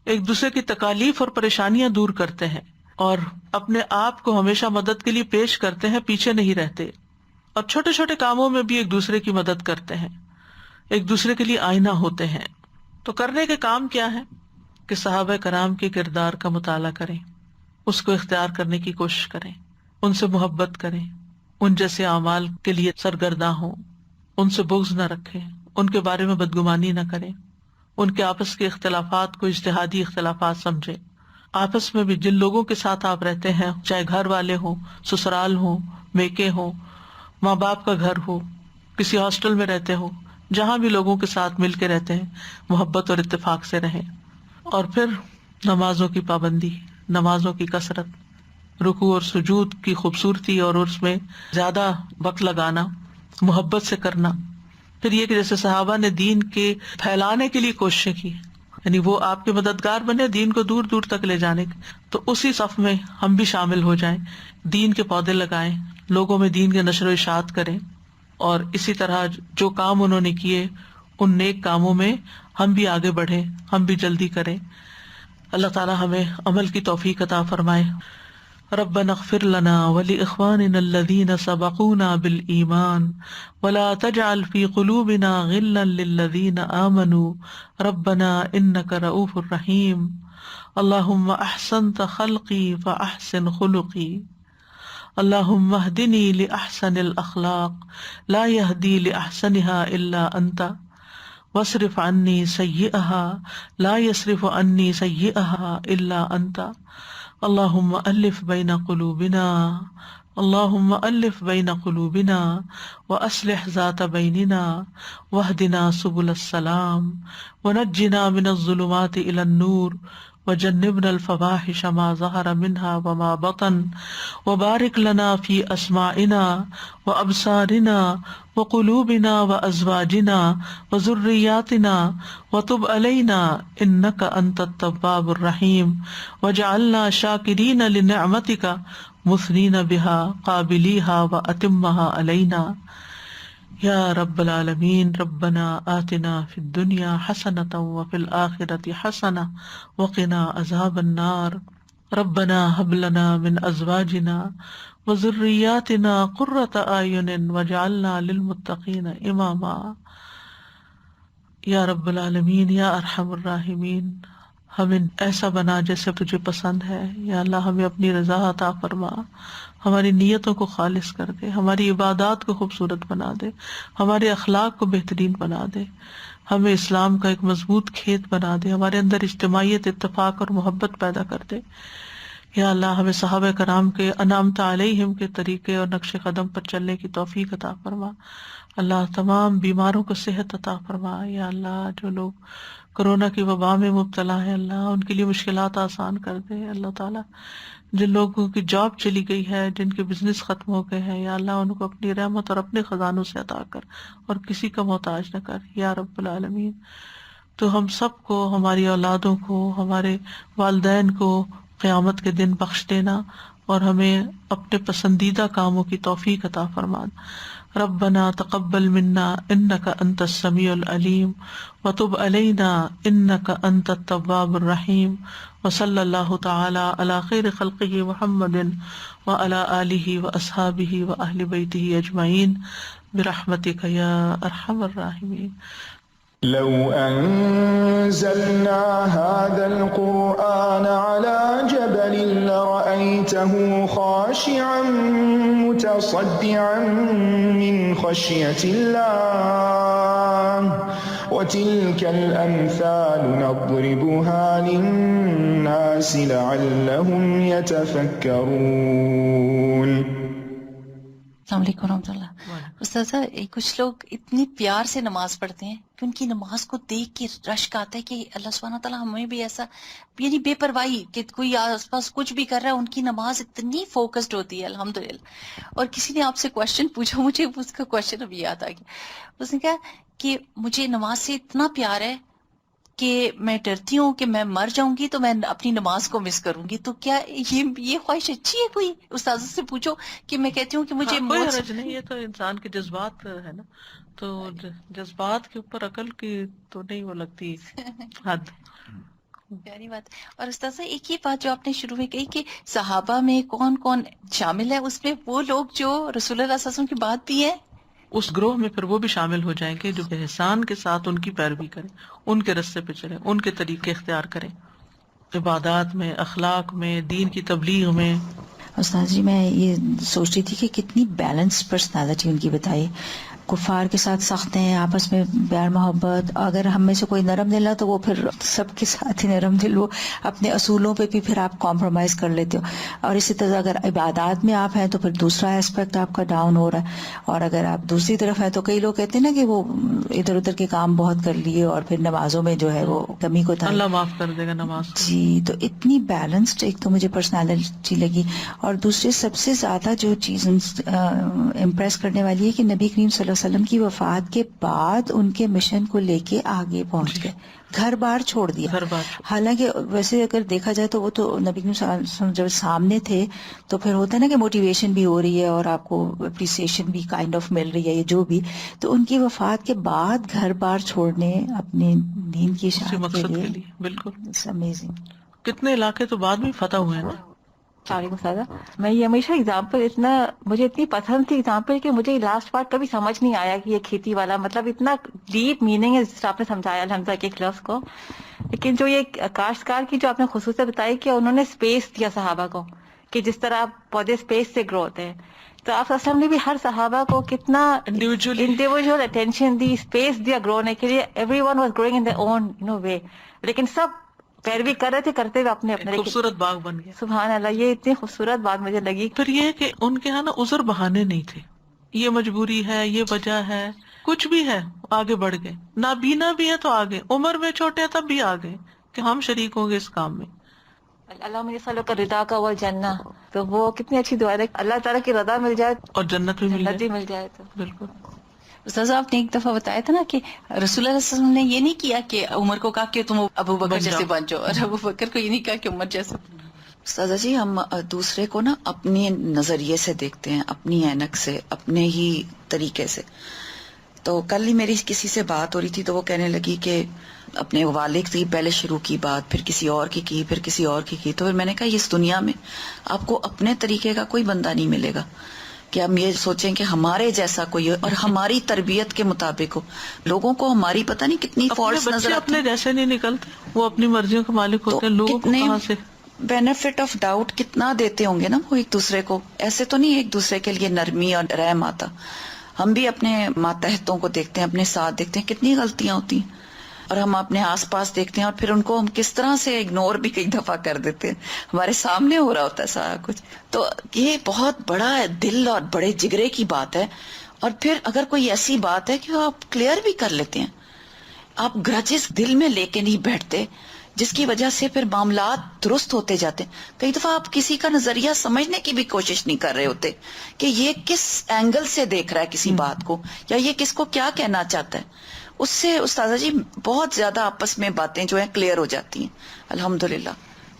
ایک دوسرے کی تکالیف اور پریشانیاں دور کرتے ہیں اور اپنے آپ کو ہمیشہ مدد کے لیے پیش کرتے ہیں، پیچھے نہیں رہتے. اور چھوٹے چھوٹے کاموں میں بھی ایک دوسرے کی مدد کرتے ہیں، ایک دوسرے کے لیے آئینہ ہوتے ہیں. تو کرنے کے کام کیا ہے کہ صحابہ کرام کے کردار کا مطالعہ کریں، اس کو اختیار کرنے کی کوشش کریں، ان سے محبت کریں، ان جیسے اعمال کے لیے سرگرداں ہوں، ان سے بغض نہ رکھیں، ان کے بارے میں بدگمانی نہ کریں، ان کے آپس کے اختلافات کو اجتہادی اختلافات سمجھیں. آپس میں بھی جن لوگوں کے ساتھ آپ رہتے ہیں، چاہے گھر والے ہوں، سسرال ہوں، میکے ہوں، ماں باپ کا گھر ہو، کسی ہاسٹل میں رہتے ہو، جہاں بھی لوگوں کے ساتھ مل کے رہتے ہیں محبت اور اتفاق سے رہیں. اور پھر نمازوں کی پابندی، نمازوں کی کثرت، رکوع اور سجود کی خوبصورتی اور اس میں زیادہ وقت لگانا، محبت سے کرنا. پھر یہ کہ جیسے صحابہ نے دین کے پھیلانے کے لیے کوششیں کی، یعنی وہ آپ کے مددگار بنے دین کو دور دور تک لے جانے کے، تو اسی صف میں ہم بھی شامل ہو جائیں، دین کے پودے لگائیں، لوگوں میں دین کے نشر و اشاعت کریں. اور اسی طرح جو کام انہوں نے کیے ان نیک کاموں میں ہم بھی آگے بڑھیں، ہم بھی جلدی کریں. اللہ تعالی ہمیں عمل کی توفیق عطا فرمائے. ربنا اغفر لنا ولاخواننا الذين سبقونا بالایمان ولا تجعل في قلوبنا غلا للذين آمنوا ربنا انك رؤوف رحيم. اللهم احسنت خلقي فاحسن خلقي. اللهم اهدني لاحسن الاخلاق لا يهدي لاحسنها الا انت واصرف عني سيئها لا يصرف عني سيئها الا انت اللهم ألف بين قلوبنا، اللهم ألف بين قلوبنا وأصلح ذات بيننا واهدنا سبل السلام ونجنا من الظلمات إلى النور وجنبنا الفواحش ما ظهر منها وما بطن وبارك لنا في أسماعنا وأبصارنا وقلوبنا وأزواجنا وذرياتنا وتب علينا إنك أنت التواب الرحيم واجعلنا شاكرين لنعمتك مثنين بها قابليها وأتمها علينا یا رب العالمین۔ ربنا آتنا فی الدنیا حسنۃ وفی الآخرۃ حسنۃ وقنا عذاب النار۔ ربنا هب لنا من ازواجنا وذریاتنا قرۃ اعین واجعلنا للمتقین اماما۔ یا رب العالمین، یا ارحم الراحمین، ہمیں ایسا بنا جیسے تجھے پسند ہے۔ یا اللہ ہمیں اپنی رضا عطا فرما، ہماری نیتوں کو خالص کر دے، ہماری عبادات کو خوبصورت بنا دے، ہمارے اخلاق کو بہترین بنا دے، ہمیں اسلام کا ایک مضبوط کھیت بنا دے، ہمارے اندر اجتماعیت، اتفاق اور محبت پیدا کر دے۔ یا اللہ ہمیں صحابہ کرام کے انعمت علیہم کے طریقے اور نقش قدم پر چلنے کی توفیق عطا فرما۔ اللہ تمام بیماروں کو صحت عطا فرما۔ یا اللہ جو لوگ کرونا کی وبا میں مبتلا ہے، اللہ ان کے لیے مشکلات آسان کر دے۔ اللہ تعالیٰ جن لوگوں کی جاب چلی گئی ہے، جن کے بزنس ختم ہو گئے ہیں، یا اللہ ان کو اپنی رحمت اور اپنے خزانوں سے عطا کر اور کسی کا محتاج نہ کر یا رب العالمین۔ تو ہم سب کو، ہماری اولادوں کو، ہمارے والدین کو قیامت کے دن بخش دینا اور ہمیں اپنے پسندیدہ کاموں کی توفیق عطا فرما۔ ربنا تقبل منا انک انت السمیع العلیم وتب علینا انک انت التواب الرحیم وصلی اللہ تعالی علی خیر خلقہ محمد وعلی آلہ واصحابہ واہل بیتہ اجمعین برحمتک یا ارحم الراحمین۔ لو أنزلنا هذا القرآن على جبل لرأيته خاشعا متصدعا من خشية الله وتلك الأمثال نضربها للناس لعلهم يتفكرون۔ السلام علیکم ورحمۃ اللہ۔ استاذہ کچھ لوگ اتنی پیار سے نماز پڑھتے ہیں کہ ان کی نماز کو دیکھ کے رشک آتا ہے کہ اللہ سبحانہ تعالیٰ ہمیں بھی ایسا، یعنی بے پرواہی کہ کوئی آس پاس کچھ بھی کر رہا ہے، ان کی نماز اتنی فوکسڈ ہوتی ہے الحمدللہ۔ اور کسی نے آپ سے کوشچن پوچھا، مجھے اس کا کوشچن ابھی یاد آ گیا۔ اس نے کہا کہ مجھے نماز سے اتنا پیار ہے کہ میں ڈرتی ہوں کہ میں مر جاؤں گی تو میں اپنی نماز کو مس کروں گی، تو کیا یہ خواہش اچھی ہے؟ کوئی استاذ سے پوچھو کہ میں کہتی ہوں کہ مجھے کوئی حرج نہیں، یہ تو انسان کے جذبات ہے نا، تو جذبات کے اوپر عقل کی تو نہیں وہ لگتی حد۔ پیاری بات۔ اور استاذہ ایک یہ بات جو آپ نے شروع میں کہی کہ صحابہ میں کون کون شامل ہے، اس میں وہ لوگ جو رسول اللہ صلی اللہ علیہ وسلم کی بات بھی ہے، اس گروہ میں پھر وہ بھی شامل ہو جائیں گے جو احسان کے ساتھ ان کی پیروی کریں، ان کے رستے پہ چلیں، ان کے طریقے اختیار کریں، عبادات میں، اخلاق میں، دین کی تبلیغ میں۔ استاد جی میں یہ سوچ رہی تھی کہ کتنی بیلنس پرسنالٹی ان کی بتائی، کفار کے ساتھ سخت ہیں، آپس میں پیار محبت، اگر ہم میں سے کوئی نرم دل ہے تو وہ پھر سب کے ساتھ ہی نرم دل، وہ اپنے اصولوں پہ بھی پھر آپ کمپرومائز کر لیتے ہو، اور اسی طرح اگر عبادات میں آپ ہیں تو پھر دوسرا اسپیکٹ آپ کا ڈاؤن ہو رہا ہے، اور اگر آپ دوسری طرف ہیں تو کئی لوگ کہتے ہیں نا کہ وہ ادھر ادھر کے کام بہت کر لیے اور پھر نمازوں میں جو ہے وہ کمی کو تھا، اللہ معاف کر دے گا نماز۔ جی تو اتنی بیلنسڈ ایک تو مجھے پرسنالٹی لگی، اور دوسری سب سے زیادہ جو چیز امپریس کرنے والی ہے کہ نبی کریم صلی اللہ علیہ وسلم کی وفات کے بعد ان کے مشن کو لے کے آگے پہنچ گئے، گھر بار چھوڑ دیا۔ حالانکہ ویسے اگر دیکھا جائے تو وہ تو نبی کریم صلی اللہ علیہ وسلم جب سامنے تھے تو پھر ہوتا ہے نا کہ موٹیویشن بھی ہو رہی ہے اور آپ کو اپریسیشن بھی کائنڈ آف مل رہی ہے، یہ جو بھی، تو ان کی وفات کے بعد گھر بار چھوڑنے اپنے دین کی اشاعت کے لیے، بالکل امیزنگ۔ کتنے علاقے تو بعد میں فتح ہوئے ہیں نا۔ میں یہ ہمیشہ اگزامپل مجھے اتنی پسند تھی اگزامپل کہ مجھے لاسٹ پارٹ کبھی سمجھ نہیں آیا کہ یہ کھیتی والا مطلب اتنا ڈیپ میننگ ہے جس آپ نے سمجھایا الحمزہ کے ایک لفظ کو، لیکن جو یہ کاشتکار کی جو آپ نے خصوصیت بتائی کہ انہوں نے اسپیس دیا صحابہ کو، کہ جس طرح پودے اسپیس سے گرو ہوتے ہیں، تو آپ صلی اللہ علیہ وسلم نے بھی ہر صحابہ کو کتنا انڈیویجول اٹینشن دی، اسپیس دیا گرو ہونے کے لیے۔ Everyone was growing in their own way, لیکن سب پیروی کر رہے تھے، کرتے ہوئے اپنے اپنے خوبصورت باغ بن گیا. سبحان اللہ، یہ اتنی خوبصورت بات مجھے لگی. پھر یہ کہ ان کے ہاں نا عذر بہانے نہیں تھے، یہ مجبوری ہے، یہ وجہ ہے، کچھ بھی ہے، آگے بڑھ گئے. نابینا بھی ہے تو آگے، عمر میں چھوٹے ہیں تب بھی آگے کہ ہم شریک ہوں گے اس کام میں. اللہم یسألک رضا کا والجنہ، تو وہ کتنی اچھی دعا ہے، اللہ تعالیٰ کی رضا مل جائے اور جنت بھی مل جنت بھی جائے. مل جائے. تو بالکل. استاذ آپ نے ایک دفعہ بتایا تھا نا کہ رسول اللہ صلی اللہ علیہ وسلم نے یہ نہیں کیا کہ عمر کو کہا کہ تم ابو بکر بن جیسے جاؤ. بن جاؤ، اور ابو بکر کو یہ نہیں کہا کہ عمر جیسے. استاذہ جی، ہم دوسرے کو نا اپنے نظریے سے دیکھتے ہیں، اپنی اینک سے، اپنے ہی طریقے سے. تو کل ہی میری کسی سے بات ہو رہی تھی تو وہ کہنے لگی کہ اپنے والد کی پہلے شروع کی بات، پھر کسی اور کی پھر کسی اور کی. تو پھر میں نے کہا اس دنیا میں آپ کو اپنے طریقے کا کوئی بندہ نہیں ملے گا کہ ہم یہ سوچیں کہ ہمارے جیسا کوئی اور ہماری تربیت کے مطابق ہو. لوگوں کو ہماری پتہ نہیں کتنی فالس نظر آتی اپنے جیسے نہیں نکلتے، وہ اپنی مرضیوں کے مالک ہوتے ہیں. لوگوں کو کہاں سے بینیفٹ آف ڈاؤٹ کتنا دیتے ہوں گے نا وہ ایک دوسرے کو. ایسے تو نہیں ایک دوسرے کے لیے نرمی اور رحم آتا. ہم بھی اپنے ماتحتوں کو دیکھتے ہیں، اپنے ساتھ دیکھتے ہیں، کتنی غلطیاں ہوتی ہیں، اور ہم اپنے آس پاس دیکھتے ہیں اور پھر ان کو ہم کس طرح سے اگنور بھی کئی دفعہ کر دیتے ہیں. ہمارے سامنے ہو رہا ہوتا ہے سارا کچھ. تو یہ بہت بڑا دل اور بڑے جگرے کی بات ہے. اور پھر اگر کوئی ایسی بات ہے کہ وہ آپ کلیئر بھی کر لیتے ہیں، آپ گرجز دل میں لے کے نہیں بیٹھتے جس کی وجہ سے پھر معاملات درست ہوتے جاتے ہیں. کئی دفعہ آپ کسی کا نظریہ سمجھنے کی بھی کوشش نہیں کر رہے ہوتے کہ یہ کس اینگل سے دیکھ رہا ہے کسی بات کو، یا یہ کس کو کیا کہنا چاہتا ہے. اس سے استاذہ جی بہت زیادہ آپس میں باتیں جو ہیں کلیئر ہو جاتی ہیں. الحمدللہ،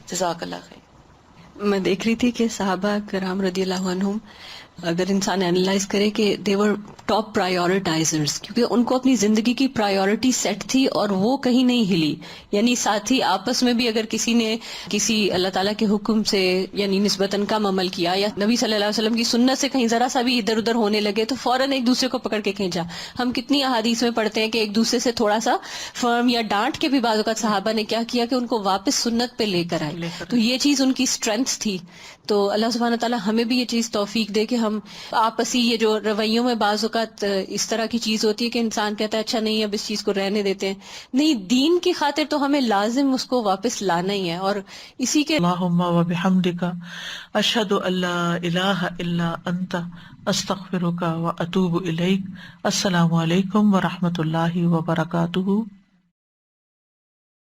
جزاک اللہ خیر. میں دیکھ رہی تھی کہ صحابہ کرام رضی اللہ عنہم، اگر انسان اینالائز کرے کہ دے ور ٹاپ پرائیورٹائزرز، کیونکہ ان کو اپنی زندگی کی پرائیورٹی سیٹ تھی اور وہ کہیں نہیں ہلی. یعنی ساتھ ہی آپس میں بھی اگر کسی نے کسی اللہ تعالیٰ کے حکم سے یعنی نسبتاً کم عمل کیا، یا نبی صلی اللہ علیہ وسلم کی سنت سے کہیں ذرا سا بھی ادھر ادھر ہونے لگے تو فوراً ایک دوسرے کو پکڑ کے کھینچا. ہم کتنی احادیث میں پڑھتے ہیں کہ ایک دوسرے سے تھوڑا سا فرم یا ڈانٹ کے بھی بعض اوقات صحابہ نے کیا کیا کہ ان کو واپس سنت پہ لے کر آئے. تو یہ چیز ان کی اسٹرینتھ تھی. تو اللہ سبحانہ تعالیٰ ہمیں بھی یہ چیز توفیق دے کہ ہم آپسی یہ جو رویوں میں بعض اوقات اس طرح کی چیز ہوتی ہے کہ انسان کہتا ہے اچھا نہیں اب اس چیز کو رہنے دیتے ہیں، نہیں، دین کی خاطر تو ہمیں لازم اس کو واپس لانا ہی ہے. اور اسی کے اللہم و بحمدک اشہد ان لا الہ الا انت استغفرک و اتوب الیک. السلام علیکم و رحمۃ اللہ وبرکاتہ.